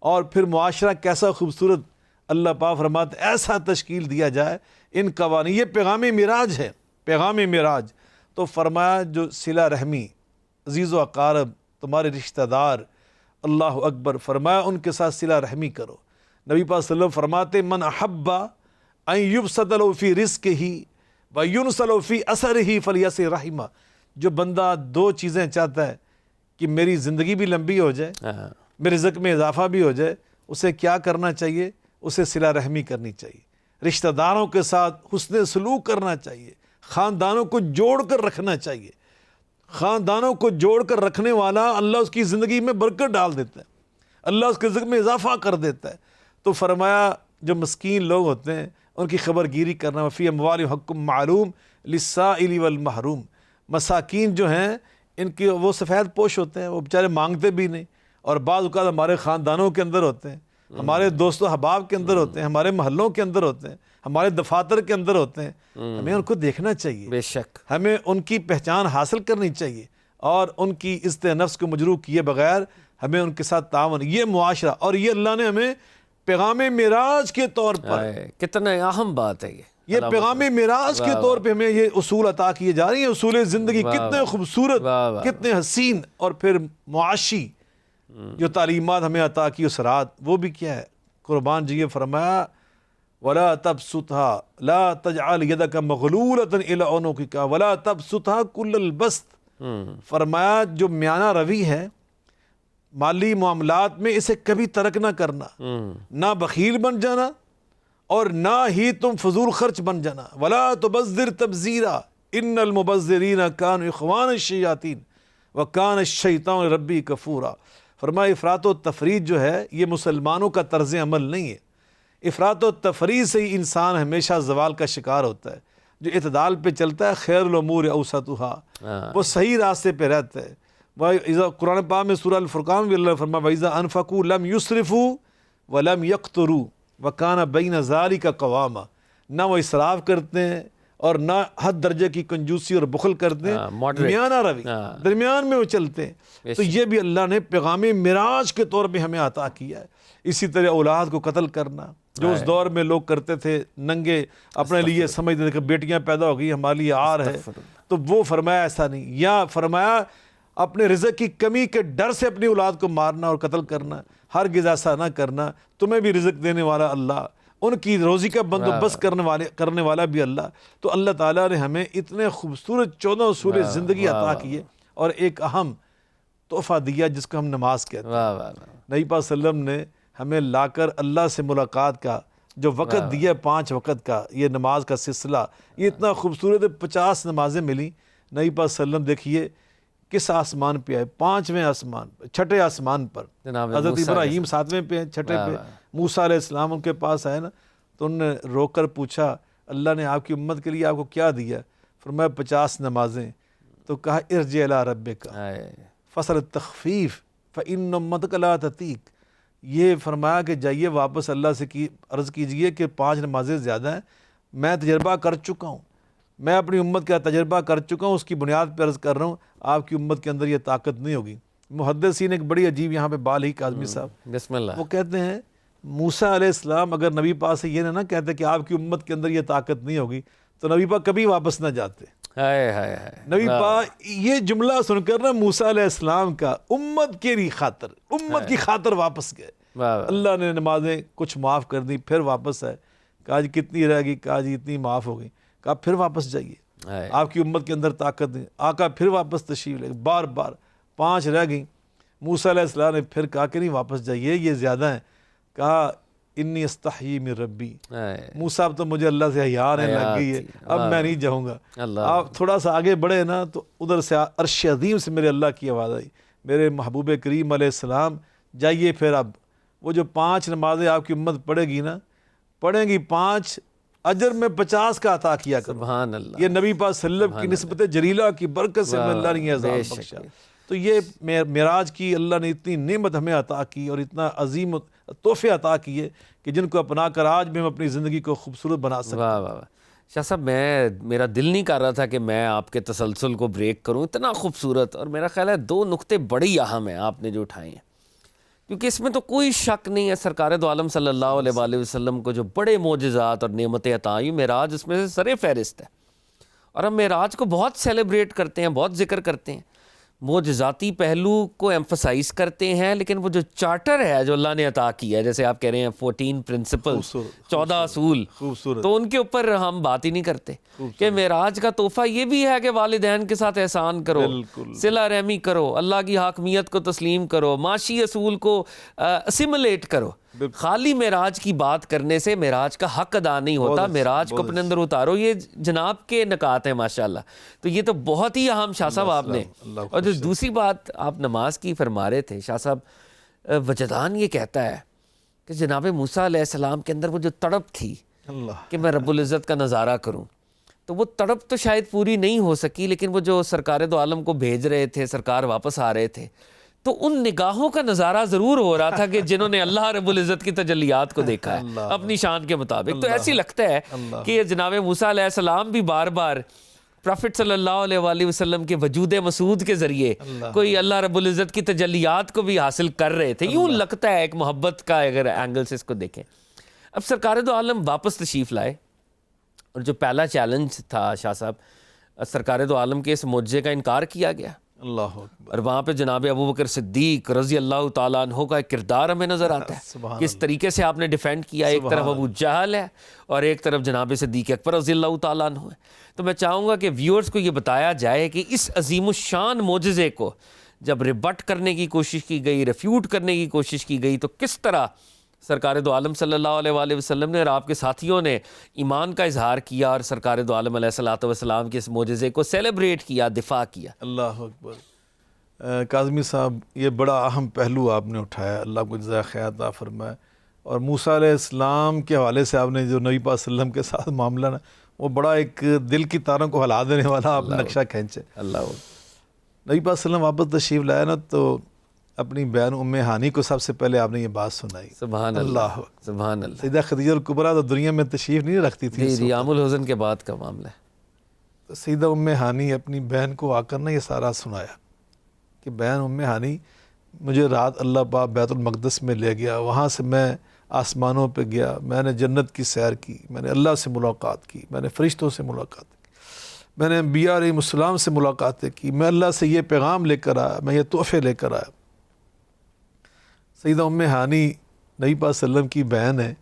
Speaker 2: اور پھر معاشرہ کیسا خوبصورت اللہ پاک فرماتے ایسا تشکیل دیا جائے ان قوانین. یہ پیغام معراج ہے، پیغام معراج. تو فرمایا جو صلہ رحمی، عزیز و اقارب، تمہارے رشتہ دار، اللہ اکبر، فرمایا ان کے ساتھ صلہ رحمی کرو. نبی پاک صلی اللہ علیہ وسلم فرماتے من احب ان یبسط له فی رزقہ وینسل له فی اثرہ فلیصل رحمہ. جو بندہ دو چیزیں چاہتا ہے کہ میری زندگی بھی لمبی ہو جائے، میرے رزق میں اضافہ بھی ہو جائے، اسے کیا کرنا چاہیے؟ اسے صلہ رحمی کرنی چاہیے، رشتہ داروں کے ساتھ حسن سلوک کرنا چاہیے، خاندانوں کو جوڑ کر رکھنا چاہیے. خاندانوں کو جوڑ کر رکھنے والا اللہ اس کی زندگی میں برکت ڈال دیتا ہے، اللہ اس کے رزق میں اضافہ کر دیتا ہے. تو فرمایا جو مسکین لوگ ہوتے ہیں ان کی خبر گیری کرنا. وفی اموالہم حق معلوم للسائل والمحروم. مساکین جو ہیں ان کی وہ سفید پوش ہوتے ہیں، وہ بیچارے مانگتے بھی نہیں. اور بعض اوقات ہمارے خاندانوں کے اندر ہوتے ہیں، ہمارے دوست و احباب کے اندر ہوتے ہیں، ہمارے محلوں کے اندر ہوتے ہیں، ہمارے دفاتر کے اندر ہوتے ہیں. ہمیں ان کو دیکھنا چاہیے،
Speaker 1: بے شک، ہمیں
Speaker 2: ان کی پہچان حاصل کرنی چاہیے، اور ان کی عزت نفس کو مجروح کیے بغیر ہمیں ان کے ساتھ تعاون. یہ معاشرہ، اور یہ اللہ نے ہمیں پیغام معراج کے طور پر،
Speaker 1: کتنا اہم بات ہے
Speaker 2: یہ پیغام معراج کے طور پہ ہمیں یہ اصول عطا کیے جا رہی ہیں. اصول زندگی کتنے خوبصورت، کتنے حسین. اور پھر معاشی جو تعلیمات ہمیں عطا کی اسرات، وہ بھی کیا ہے؟ قربان جی فرمایا وَلَا تَبْسُطْهَا لَا تَجْعَلْ يَدَكَ مَغْلُولَةً إِلَىٰ عُنُقِكَ وَلَا تَبْسُطْهَا كُلَّ الْبَسْطِ. فرمایا جو میانہ روی ہے، مالی معاملات میں اسے کبھی ترک نہ کرنا، نہ بخیل بن جانا اور نہ ہی تم فضول خرچ بن جانا۔ ولا تبذر تبذیرا ان المبذرین کانوا اخوان الشیاطین وکان الشیطان ربی کفورا۔ فرمایا افراط و تفریط جو ہے یہ مسلمانوں کا طرز عمل نہیں ہے۔ افراط و تفریط سے ہی انسان ہمیشہ زوال کا شکار ہوتا ہے۔ جو اعتدال پہ چلتا ہے خیر الامور اوسطها، وہ صحیح راستے پہ رہتا ہے۔ قرآن پاک میں سورہ الفرقان بھی اللہ فرمایا وَإِذَا أَنفَقُوا لَمْ يُسْرِفُوا وَلَمْ يَقْتُرُوا وَكَانَ بَيْنَ ذَلِكَ قَوَامًا۔ نہ وہ اسراف کرتے ہیں اور نہ حد درجے کی کنجوسی اور بخل کرتے ہیں، درمیانہ روی، درمیان میں وہ چلتے ہیں۔ تو یہ بھی اللہ نے پیغام معراج کے طور پہ ہمیں عطا کیا ہے۔ اسی طرح اولاد کو قتل کرنا جو اس دور میں لوگ کرتے تھے، ننگے اپنے لیے سمجھتے تھے کہ بیٹیاں پیدا ہو گئی ہمارے لیے عار ہے، تو وہ فرمایا ایسا نہیں، یا فرمایا اپنے رزق کی کمی کے ڈر سے اپنی اولاد کو مارنا اور قتل کرنا، ہرگز ایسا نہ کرنا، تمہیں بھی رزق دینے والا اللہ، ان کی روزی کا بندوبست کرنے والا بھی اللہ۔ تو اللہ تعالیٰ نے ہمیں اتنے خوبصورت 14 اصول زندگی عطا کیے اور ایک اہم تحفہ دیا جس کو ہم نماز کہتے ہیں۔ نبی پاک صلی اللہ علیہ وسلم نے ہمیں لا کر اللہ سے ملاقات کا جو وقت دیا 5 وقت کا، یہ نماز کا سلسلہ، یہ اتنا خوبصورت ہے۔ 50 نمازیں ملیں نبی پاک صلی اللہ علیہ وسلم۔ دیکھیے کس آسمان پہ آئے، 5ویں آسمان، 6ٹھے آسمان پر۔ حضرت ابراہیم 7ویں پہ ہیں، 6ٹھے پہ موسیٰ علیہ السلام ان کے پاس آئے نا، تو انہوں نے روک کر پوچھا اللہ نے آپ کی امت کے لیے آپ کو کیا دیا؟ فرمایا 50 نمازیں۔ تو کہا ارجع الی ربک فصل التخفیف فإن امتک لا تطیق۔ یہ فرمایا کہ جائیے واپس اللہ سے عرض کیجئے کہ 5 نمازیں زیادہ ہیں، میں تجربہ کر چکا ہوں، میں اپنی امت کا تجربہ کر چکا ہوں، اس کی بنیاد پر عرض کر رہا ہوں آپ کی امت کے اندر یہ طاقت نہیں ہوگی۔ محدثین ایک بڑی عجیب یہاں پہ بال ہی کاظمی صاحب،
Speaker 1: بسم اللہ،
Speaker 2: وہ کہتے ہیں موسیٰ علیہ السلام اگر نبی پاک سے یہ نہ کہتے کہ آپ کی امت کے اندر یہ طاقت نہیں ہوگی تو نبی پاک کبھی واپس نہ جاتے۔ نبی پاک یہ جملہ سن کر نا موسیٰ علیہ السلام کا امت کی خاطر واپس گئے۔ اللہ نے نمازیں کچھ معاف کر دی، پھر واپس آئے، کہا جی کتنی رہ گئی؟ کہا جی اتنی معاف ہو گئی۔ کہا پھر واپس جائیے، آپ کی امت کے اندر طاقت نہیں۔ آقا پھر واپس تشریف لے، بار بار 5 رہ گئیں۔ موسیٰ علیہ السلام نے پھر کہا کہ نہیں واپس جائیے، یہ زیادہ ہیں۔ کہا انی استحیی من ربی، موسیٰ اب تو مجھے اللہ سے حیا آنے لگ گئی ہے، اب میں نہیں جاؤں گا۔ آپ تھوڑا سا آگے بڑھے نا تو ادھر سے عرش عظیم سے میرے اللہ کی آواز آئی، میرے محبوب کریم علیہ السلام جائیے پھر اب وہ جو 5 نمازیں آپ کی امت پڑھے گی نا، پڑھیں گی 5، اجر میں 50 کا عطا کیا کرو۔
Speaker 1: سبحان اللہ۔
Speaker 2: یہ نبی پاک صلی اللہ علیہ وسلم کی نسبت جلیلہ کی برکت سے اللہ نے یہ اعزاز بخشا۔ تو یہ معراج کی اللہ نے اتنی نعمت ہمیں عطا کی اور اتنا عظیم تحفے عطا کیے کہ جن کو اپنا کر آج بھی ہم اپنی زندگی کو خوبصورت بنا سکتے ہیں۔
Speaker 1: واہ واہ واہ شاہ صاحب، میرا دل نہیں کر رہا تھا کہ میں آپ کے تسلسل کو بریک کروں، اتنا خوبصورت، اور میرا خیال ہے 2 نقطے بڑی اہم ہیں آپ نے جو اٹھائے ہیں، کیونکہ اس میں تو کوئی شک نہیں ہے سرکار دو عالم صلی اللہ علیہ وآلہ وسلم کو جو بڑے معجزات اور نعمتیں عطا ہوئی، معراج اس میں سے سر فہرست ہے۔ اور ہم معراج کو بہت سیلیبریٹ کرتے ہیں، بہت ذکر کرتے ہیں، معجزاتی پہلو کو ایمفسائز کرتے ہیں، لیکن وہ جو چارٹر ہے جو اللہ نے عطا کیا ہے، جیسے آپ کہہ رہے ہیں 14 پرنسپلز، 14 اصول، تو ان کے اوپر ہم بات ہی نہیں کرتے کہ معراج کا تحفہ یہ بھی ہے کہ والدین کے ساتھ احسان کرو، صلہ رحمی کرو، اللہ کی حاکمیت کو تسلیم کرو، معاشی اصول کو اسیمولیٹ کرو۔ خالی معراج کی بات کرنے سے معراج کا حق ادا نہیں ہوتا، معراج کو اپنے اندر اتارو۔ یہ جناب کے نکات ہیں ماشاءاللہ، تو یہ تو بہت ہی اہم شاہ صاحب آپ نے۔ اور جو دوسری بات آپ نماز کی فرما رہے تھے شاہ صاحب، وجدان یہ کہتا ہے کہ جناب موسیٰ علیہ السلام کے اندر وہ جو تڑپ تھی کہ میں رب العزت کا نظارہ کروں، تو وہ تڑپ تو شاید پوری نہیں ہو سکی، لیکن وہ جو سرکار دو عالم کو بھیج رہے تھے، سرکار واپس آ رہے تھے، تو ان نگاہوں کا نظارہ ضرور ہو رہا تھا کہ جنہوں نے اللہ رب العزت کی تجلیات کو دیکھا ہے اپنی شان کے مطابق۔ تو ایسی لگتا ہے کہ جناب موسیٰ علیہ السلام بھی بار بار پروفٹ صلی اللہ علیہ وآلہ وسلم کے وجود مسعود کے ذریعے کوئی اللہ رب العزت کی تجلیات کو بھی حاصل کر رہے تھے، یوں لگتا ہے ایک محبت کا اگر اینگل سے اس کو دیکھیں۔ اب سرکار دو عالم واپس تشریف لائے، اور جو پہلا چیلنج تھا شاہ صاحب، سرکار دو عالم کے اس معجزے کا انکار کیا گیا،
Speaker 2: اللہ اکبر،
Speaker 1: اور وہاں پہ جناب ابوبکر صدیق رضی اللہ تعالیٰ عنہ کا ایک کردار ہمیں نظر آتا ہے، کس طریقے سے آپ نے ڈیفینڈ کیا۔ ایک طرف ابو جہل ہے اور ایک طرف جناب صدیق اکبر رضی اللہ تعالیٰ عنہ ہے۔ تو میں چاہوں گا کہ ویورز کو یہ بتایا جائے کہ اس عظیم الشان معجزے کو جب ریبٹ کرنے کی کوشش کی گئی، ریفیوٹ کرنے کی کوشش کی گئی، تو کس طرح سرکار دو عالم صلی اللہ علیہ وآلہ وسلم نے اور آپ کے ساتھیوں نے ایمان کا اظہار کیا اور سرکار دو عالم علیہ الصلوۃ والسلام کے اس معجزے کو سیلیبریٹ کیا، دفاع کیا۔
Speaker 2: اللہ اکبر۔ کاظمی صاحب، یہ بڑا اہم پہلو آپ نے اٹھایا، اللہ کو جزائے خیر عطا فرمائے۔ اور موسیٰ علیہ السلام کے حوالے سے آپ نے جو نبی پاک صلی اللہ علیہ وسلم کے ساتھ معاملہ نا، وہ بڑا ایک دل کی تاروں کو ہلا دینے والا آپ نقشہ کھینچے۔
Speaker 1: اللہ
Speaker 2: نبی پاک صلی اللہ علیہ وسلم واپس تشریف لائے نا، تو اپنی بہن ام ہانی کو سب سے پہلے آپ نے یہ بات سنائی۔
Speaker 1: سبحان اللہ، سبحان اللہ۔
Speaker 2: سیدہ خدیجہ الکبریٰ تو دنیا میں تشریف نہیں رکھتی تھی،
Speaker 1: جی، عام الحزن کے بعد کا معاملہ ہے۔
Speaker 2: تو سیدہ ام ہانی اپنی بہن کو آ کر نا یہ سارا سنایا کہ بہن ام ہانی، مجھے رات اللہ پاک بیت المقدس میں لے گیا، وہاں سے میں آسمانوں پہ گیا، میں نے جنت کی سیر کی، میں نے اللہ سے ملاقات کی، میں نے فرشتوں سے ملاقات کی، میں نے انبیاء علیہ السلام سے ملاقاتیں کی، میں اللہ سے یہ پیغام لے کر آیا، میں یہ تحفے لے کر آیا۔ سیدہ ام ہانی نبی پاک صلی اللہ علیہ وسلم کی بہن ہے،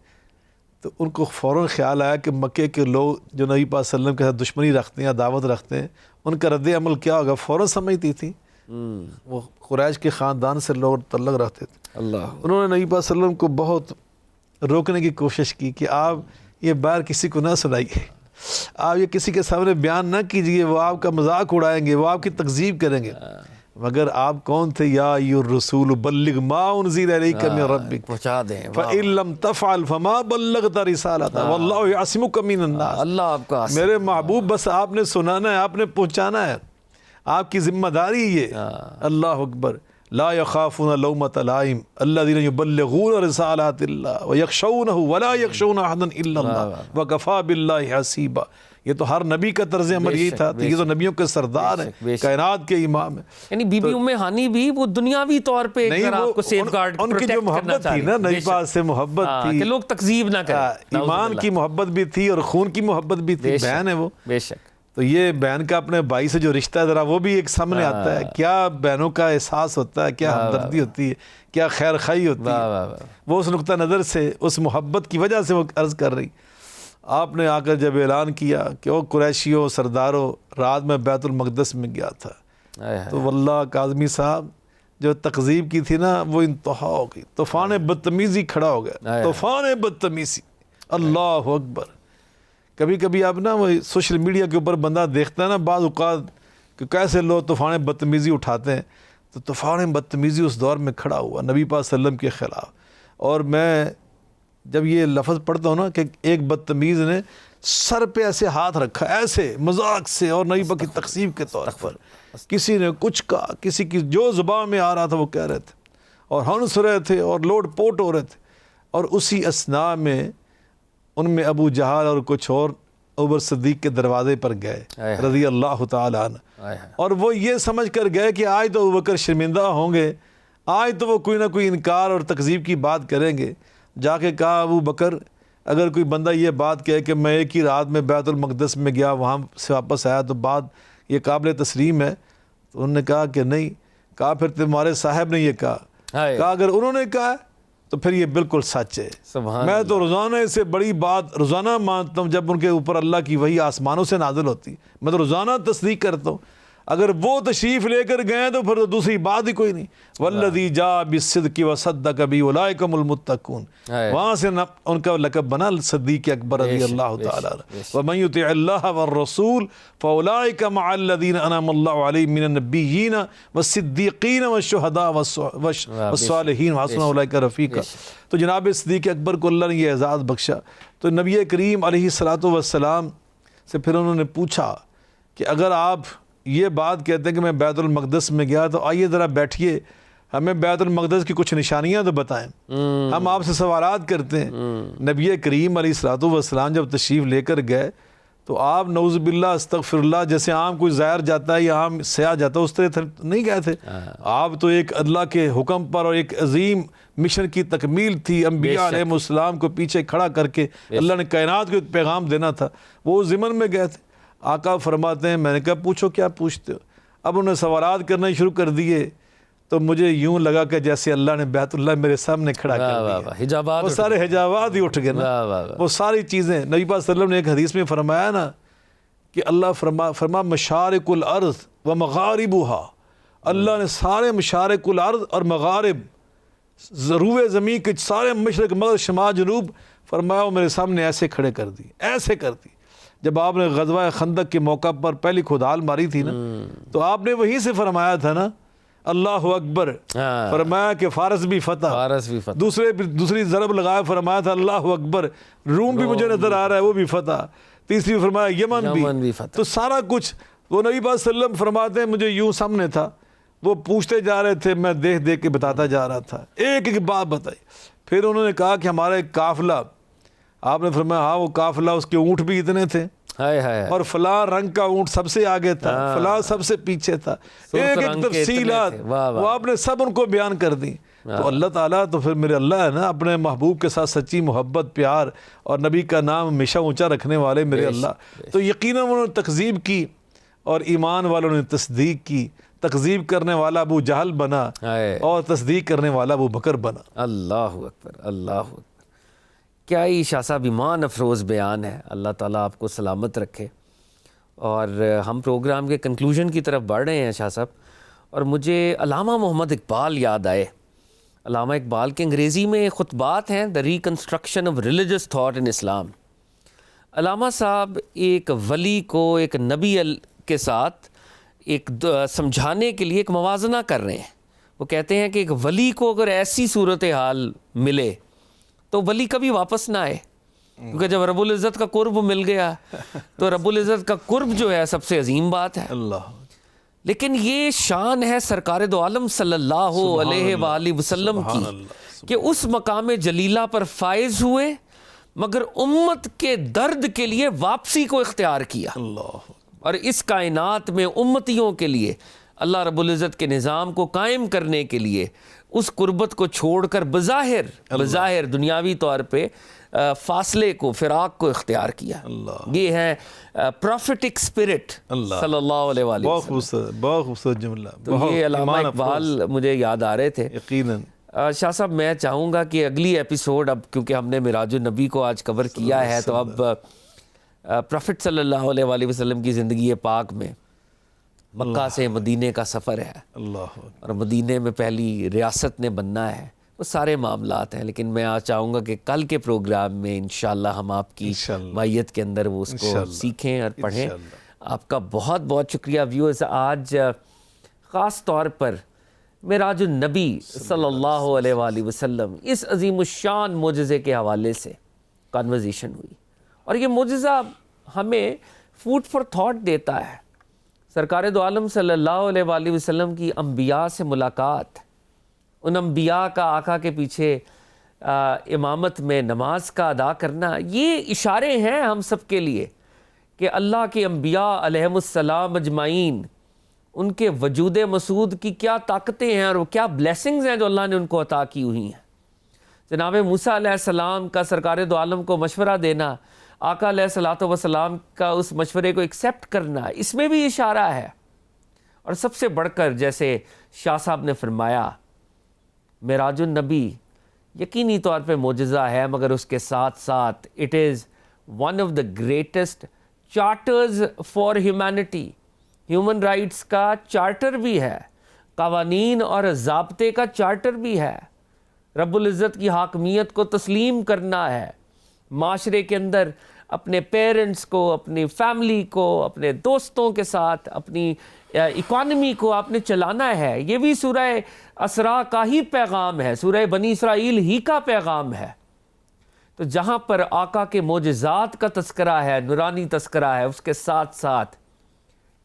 Speaker 2: تو ان کو فوراً خیال آیا کہ مکے کے لوگ جو نبی پاک صلی اللہ علیہ وسلم کے ساتھ دشمنی رکھتے ہیں، عداوت رکھتے ہیں، ان کا رد عمل کیا ہوگا۔ فوراً سمجھتی تھی، وہ قریش کے خاندان سے لوگ تعلق رکھتے تھے۔
Speaker 1: اللہ،
Speaker 2: انہوں نے نبی پاک صلی اللہ علیہ وسلم کو بہت روکنے کی کوشش کی کہ آپ یہ باہر کسی کو نہ سنائیے، آپ یہ کسی کے سامنے بیان نہ کیجئے، وہ آپ کا مذاق اڑائیں گے، وہ آپ کی تکذیب کریں گے۔ مگر آپ کون تھے؟ یا ایھا الرسول بلغ ما انزل الیک من ربک
Speaker 1: پہنچا دیں۔
Speaker 2: فإن لم تفعل فما بلغت رسالتہ واللہ یعصمک من الناس۔
Speaker 1: اللہ آپ کا عاصم۔
Speaker 2: میرے محبوب، بس آپ نے سنانا ہے، آپ نے پہنچانا ہے، آپ کی ذمہ داری یہ۔ اللہ اکبر۔ لا یخافون لومۃ لائم الذین یبلغون رسالات اللہ ویخشونہ ولا یخشون احدا الا اللہ وکفی باللہ حسیبا۔ یہ تو ہر نبی کا طرز عمل یہی تھا، یہ تو نبیوں کے سردار ہیں، کائنات کے امام ہیں۔
Speaker 1: یعنی بی بی ام ہانی بھی وہ دنیاوی طور پہ ایک طرح آپ کو سیف گارڈ
Speaker 2: ان کی جو محبت تھی نا، نبی پاک سے محبت تھی
Speaker 1: کہ لوگ تکذیب نہ کریں،
Speaker 2: ایمان کی محبت بھی تھی اور خون کی محبت بھی تھی، بہن ہے وہ۔
Speaker 1: بے شک۔
Speaker 2: تو یہ بہن کا اپنے بھائی سے جو رشتہ ہے، ذرا وہ بھی ایک سامنے آتا ہے، کیا بہنوں کا احساس ہوتا ہے، کیا ہمدردی ہوتی ہے، کیا خیر خواہی ہوتی ہے۔ وہ اس نقطہ نظر سے، اس محبت کی وجہ سے وہ عرض کر رہی۔ آپ نے آ کر جب اعلان کیا کہ او قریشیوں، سرداروں، رات میں بیت المقدس میں گیا تھا، تو واللہ کاظمی صاحب جو تکذیب کی تھی نا، وہ انتہا ہو گئی، طوفان بدتمیزی کھڑا ہو گیا، طوفان بدتمیزی۔ اللہ اکبر۔ کبھی کبھی آپ نا وہ سوشل میڈیا کے اوپر بندہ دیکھتا ہے نا بعض اوقات کہ کیسے لوگ طوفان بدتمیزی اٹھاتے ہیں، تو طوفان بدتمیزی اس دور میں کھڑا ہوا نبی پاک صلی اللہ علیہ وسلم کے خلاف۔ اور میں جب یہ لفظ پڑھتا ہوں نا کہ ایک بدتمیز نے سر پہ ایسے ہاتھ رکھا، ایسے مذاق سے، اور نبی پاک کی تقسیم کے طور پر کسی نے کچھ کہا، کسی کی جو زبان میں آ رہا تھا وہ کہہ رہے تھے، اور ہنس رہے تھے اور لوٹ پوٹ ہو رہے تھے۔ اور اسی اثناء میں ان میں ابو جہل اور کچھ اور ابوبکر صدیق کے دروازے پر گئے رضی اللہ تعالی عنہ، اور وہ یہ سمجھ کر گئے کہ آج تو ابوبکر شرمندہ ہوں گے، آج تو وہ کوئی نہ کوئی انکار اور تکذیب کی بات کریں گے۔ جا کے کہا ابو بکر، اگر کوئی بندہ یہ بات کہے کہ میں ایک ہی رات میں بیت المقدس میں گیا، وہاں سے واپس آیا، تو بات یہ قابل تسلیم ہے؟ تو انہوں نے کہا کہ نہیں۔ کہا پھر تمہارے صاحب نے یہ کہا؟ کہا اگر انہوں نے کہا تو پھر یہ بالکل سچ ہے۔ میں تو روزانہ اس سے بڑی بات روزانہ مانتا ہوں، جب ان کے اوپر اللہ کی وحی آسمانوں سے نازل ہوتی، میں تو روزانہ تصدیق کرتا ہوں۔ اگر وہ تشریف لے کر گئے تو پھر تو دوسری بات ہی کوئی نہیں۔ والذی جاء بالصدق وصدق بہ اولئک هم المتقون، وہاں سے ان کا لقب بنا صدیق اکبر رضی اللہ تعالی عنہ۔ ومن یطع اللہ والرسول فاولئک مع الذین انعم اللہ علیہم من النبیین والصدیقین والشہداء والصالحین وحسن اولئک رفیقا۔ تو جناب صدیق اکبر کو اللہ نے یہ اعزاز بخشا۔ تو نبی کریم علیہ الصلوۃ والسلام سے پھر انہوں نے پوچھا کہ اگر آپ یہ بات کہتے ہیں کہ میں بیت المقدس میں گیا، تو آئیے ذرا بیٹھیے، ہمیں بیت المقدس کی کچھ نشانیاں تو بتائیں، ہم آپ سے سوالات کرتے ہیں۔ نبی کریم علیہ الصلوۃ والسلام جب تشریف لے کر گئے تو آپ نعوذ باللہ استغفر اللہ، جیسے عام کوئی زائر جاتا ہے یا عام سیاح جاتا ہے اس طرح نہیں گئے تھے۔ آپ تو ایک اللہ کے حکم پر اور ایک عظیم مشن کی تکمیل تھی، انبیاء علیہ السلام کو پیچھے کھڑا کر کے اللہ نے کائنات کو ایک پیغام دینا تھا، وہ ضمن میں گئے تھے۔ آقا فرماتے ہیں، میں نے کہا پوچھو کیا پوچھتے ہو؟ اب انہوں نے سوالات کرنا شروع کر دیے، تو مجھے یوں لگا کہ جیسے اللہ نے بیت اللہ میرے سامنے کھڑا کر دیا، وہ سارے حجابات ہی اٹھ گئے نا، وہ ساری چیزیں۔ نبی پاک صلی اللہ علیہ وسلم نے ایک حدیث میں فرمایا نا کہ اللہ فرما مشارق الارض و مغاربها اللہ نے سارے مشارق الارض اور مغارب ضروع زمین کے سارے مشرق مغرب شمال جنوب فرمایا وہ میرے سامنے ایسے کھڑے کر دی، ایسے کر دی۔ جب آپ نے غزوہ خندق کے موقع پر پہلی کھودال ماری تھی نا، تو آپ نے وہیں سے فرمایا تھا نا اللہ اکبر، فرمایا کہ فارس بھی فتح، دوسری ضرب لگایا فرمایا تھا اللہ اکبر، روم بھی مجھے نظر آ رہا ہے وہ بھی فتح، تیسری فرمایا یمن بھی فتح۔ تو سارا کچھ وہ نبی پاک صلی اللہ علیہ وسلم فرماتے ہیں مجھے یوں سامنے تھا، وہ پوچھتے جا رہے تھے، میں دیکھ دیکھ کے بتاتا جا رہا تھا، ایک ایک بات بتائی۔ پھر انہوں نے کہا کہ ہمارا ایک قافلہ، آپ نے فرمایا ہاں وہ قافلہ اس کے اونٹ بھی اتنے تھے، اور فلاں رنگ کا اونٹ سب سے آگے تھا، فلاں سب سے پیچھے تھا، ایک ایک تفصیلات وہ آپ نے سب ان کو بیان کر دی۔ تو اللہ تعالیٰ تو پھر میرے اللہ ہے نا، اپنے محبوب کے ساتھ سچی محبت، پیار اور نبی کا نام ہمیشہ اونچا رکھنے والے میرے اللہ، تو یقیناً انہوں نے تکذیب کی اور ایمان والوں نے تصدیق کی۔ تکذیب کرنے والا ابو جہل بنا اور تصدیق کرنے والا ابو بکر بنا۔
Speaker 1: اللہ اکبر، اللہ اکبر، کیا ہی شاہ صاحب ایمان افروز بیان ہے۔ اللہ تعالیٰ آپ کو سلامت رکھے۔ اور ہم پروگرام کے کنکلوژن کی طرف بڑھ رہے ہیں شاہ صاحب، اور مجھے علامہ محمد اقبال یاد آئے۔ علامہ اقبال کے انگریزی میں خطبات ہیں، the reconstruction of religious thought in Islam. علامہ صاحب ایک ولی کو ایک نبی کے ساتھ ایک سمجھانے کے لیے ایک موازنہ کر رہے ہیں۔ وہ کہتے ہیں کہ ایک ولی کو اگر ایسی صورتحال ملے تو ولی کبھی واپس نہ آئے، کیونکہ جب رب العزت کا قرب مل گیا تو رب العزت کا قرب جو ہے سب سے عظیم بات ہے۔
Speaker 2: اللہ،
Speaker 1: لیکن یہ شان ہے سرکار دو عالم صلی اللہ علیہ وآلہ وسلم کی کہ اس مقام جلیلہ پر فائز ہوئے مگر امت کے درد کے لیے واپسی کو اختیار کیا، اور اس کائنات میں امتیوں کے لیے اللہ رب العزت کے نظام کو قائم کرنے کے لیے اس قربت کو چھوڑ کر بظاہر دنیاوی طور پہ فاصلے کو، فراق کو اختیار کیا۔ یہ ہے پروفیٹک اسپرٹ صلی اللہ علیہ وآلہ وسلم۔
Speaker 2: بہت خوبصورت جملہ۔
Speaker 1: تو یہ علامہ اقبال مجھے یاد آ رہے تھے۔
Speaker 2: یقیناً
Speaker 1: شاہ صاحب میں چاہوں گا کہ اگلی ایپیسوڈ، اب کیونکہ ہم نے معراج النبی کو آج کور کیا ہے، تو اب پروفٹ صلی اللہ علیہ وآلہ وسلم کی زندگی پاک میں مکہ سے مدینے کا سفر ہے، اور مدینے میں پہلی ریاست نے بننا ہے، وہ سارے معاملات ہیں۔ لیکن میں چاہوں گا کہ کل کے پروگرام میں انشاءاللہ ہم آپ کی مائیت کے اندر وہ اس کو سیکھیں اور پڑھیں۔ آپ کا بہت بہت شکریہ ویورز۔ آج خاص طور پر معراج النبی صلی اللہ علیہ وآلہ وسلم اس عظیم الشان معجزے کے حوالے سے کانورزیشن ہوئی، اور یہ معجزہ ہمیں فوڈ فار تھاٹ دیتا ہے۔ سرکار دو عالم صلی اللہ علیہ وآلہ وسلم کی انبیاء سے ملاقات، ان انبیاء کا آقا کے پیچھے امامت میں نماز کا ادا کرنا، یہ اشارے ہیں ہم سب کے لیے کہ اللہ کے انبیاء علیہم السلام اجمعین، ان کے وجود مسعود کی کیا طاقتیں ہیں اور وہ کیا بلیسنگز ہیں جو اللہ نے ان کو عطا کی ہوئی ہیں۔ جناب موسیٰ علیہ السلام کا سرکار دو عالم کو مشورہ دینا، آقا علیہ الصلوۃ والسلام کا اس مشورے کو ایکسیپٹ کرنا، اس میں بھی اشارہ ہے۔ اور سب سے بڑھ کر جیسے شاہ صاحب نے فرمایا، معراج النبی یقینی طور پہ معجزہ ہے، مگر اس کے ساتھ ساتھ it is one of the greatest charters for humanity, human rights کا چارٹر بھی ہے، قوانین اور ضابطے کا چارٹر بھی ہے۔ رب العزت کی حاکمیت کو تسلیم کرنا ہے، معاشرے کے اندر اپنے پیرنٹس کو، اپنی فیملی کو، اپنے دوستوں کے ساتھ اپنی اکانومی کو آپ نے چلانا ہے۔ یہ بھی سورہ اسراء کا ہی پیغام ہے، سورہ بنی اسرائیل ہی کا پیغام ہے۔ تو جہاں پر آقا کے معجزات کا تذکرہ ہے، نورانی تذکرہ ہے، اس کے ساتھ ساتھ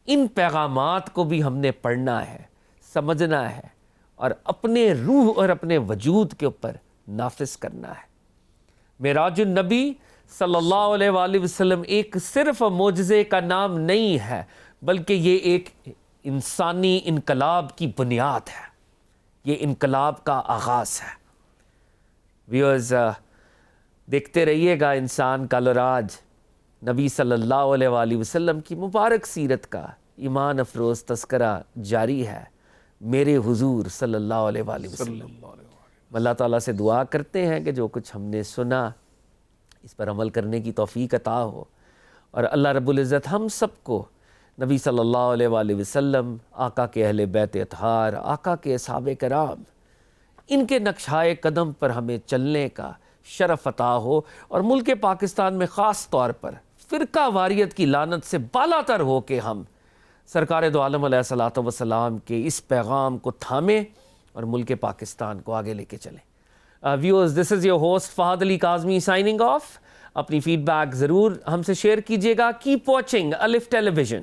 Speaker 1: ان پیغامات کو بھی ہم نے پڑھنا ہے، سمجھنا ہے، اور اپنے روح اور اپنے وجود کے اوپر نافذ کرنا ہے۔ معراج النبی صلی اللہ علیہ وآلہ وسلم ایک صرف معجزے کا نام نہیں ہے، بلکہ یہ ایک انسانی انقلاب کی بنیاد ہے، یہ انقلاب کا آغاز ہے۔ ویورز، دیکھتے رہیے گا انسان کل اور آج نبی صلی اللہ علیہ وآلہ وسلم کی مبارک سیرت کا ایمان افروز تذکرہ جاری ہے، میرے حضور صلی اللہ علیہ وآلہ وسلم۔ اللہ تعالیٰ سے دعا کرتے ہیں کہ جو کچھ ہم نے سنا اس پر عمل کرنے کی توفیق عطا ہو، اور اللہ رب العزت ہم سب کو نبی صلی اللہ علیہ وآلہ وسلم، آقا کے اہل بیت اطہار، آقا کے اصحاب کرام، ان کے نقشۂ قدم پر ہمیں چلنے کا شرف عطا ہو، اور ملک پاکستان میں خاص طور پر فرقہ واریت کی لعنت سے بالا تر ہو کے ہم سرکار دو عالم علیہ الصلوۃ والسلام کے اس پیغام کو تھامیں اور ملک پاکستان کو آگے لے کے چلیں۔ Viewers, this is your host Fahad Ali Kazmi signing off. اپنی فیڈ بیک ضرور ہم سے شیئر کیجیے گا۔ کیپ واچنگ الف ٹیلی ویژن۔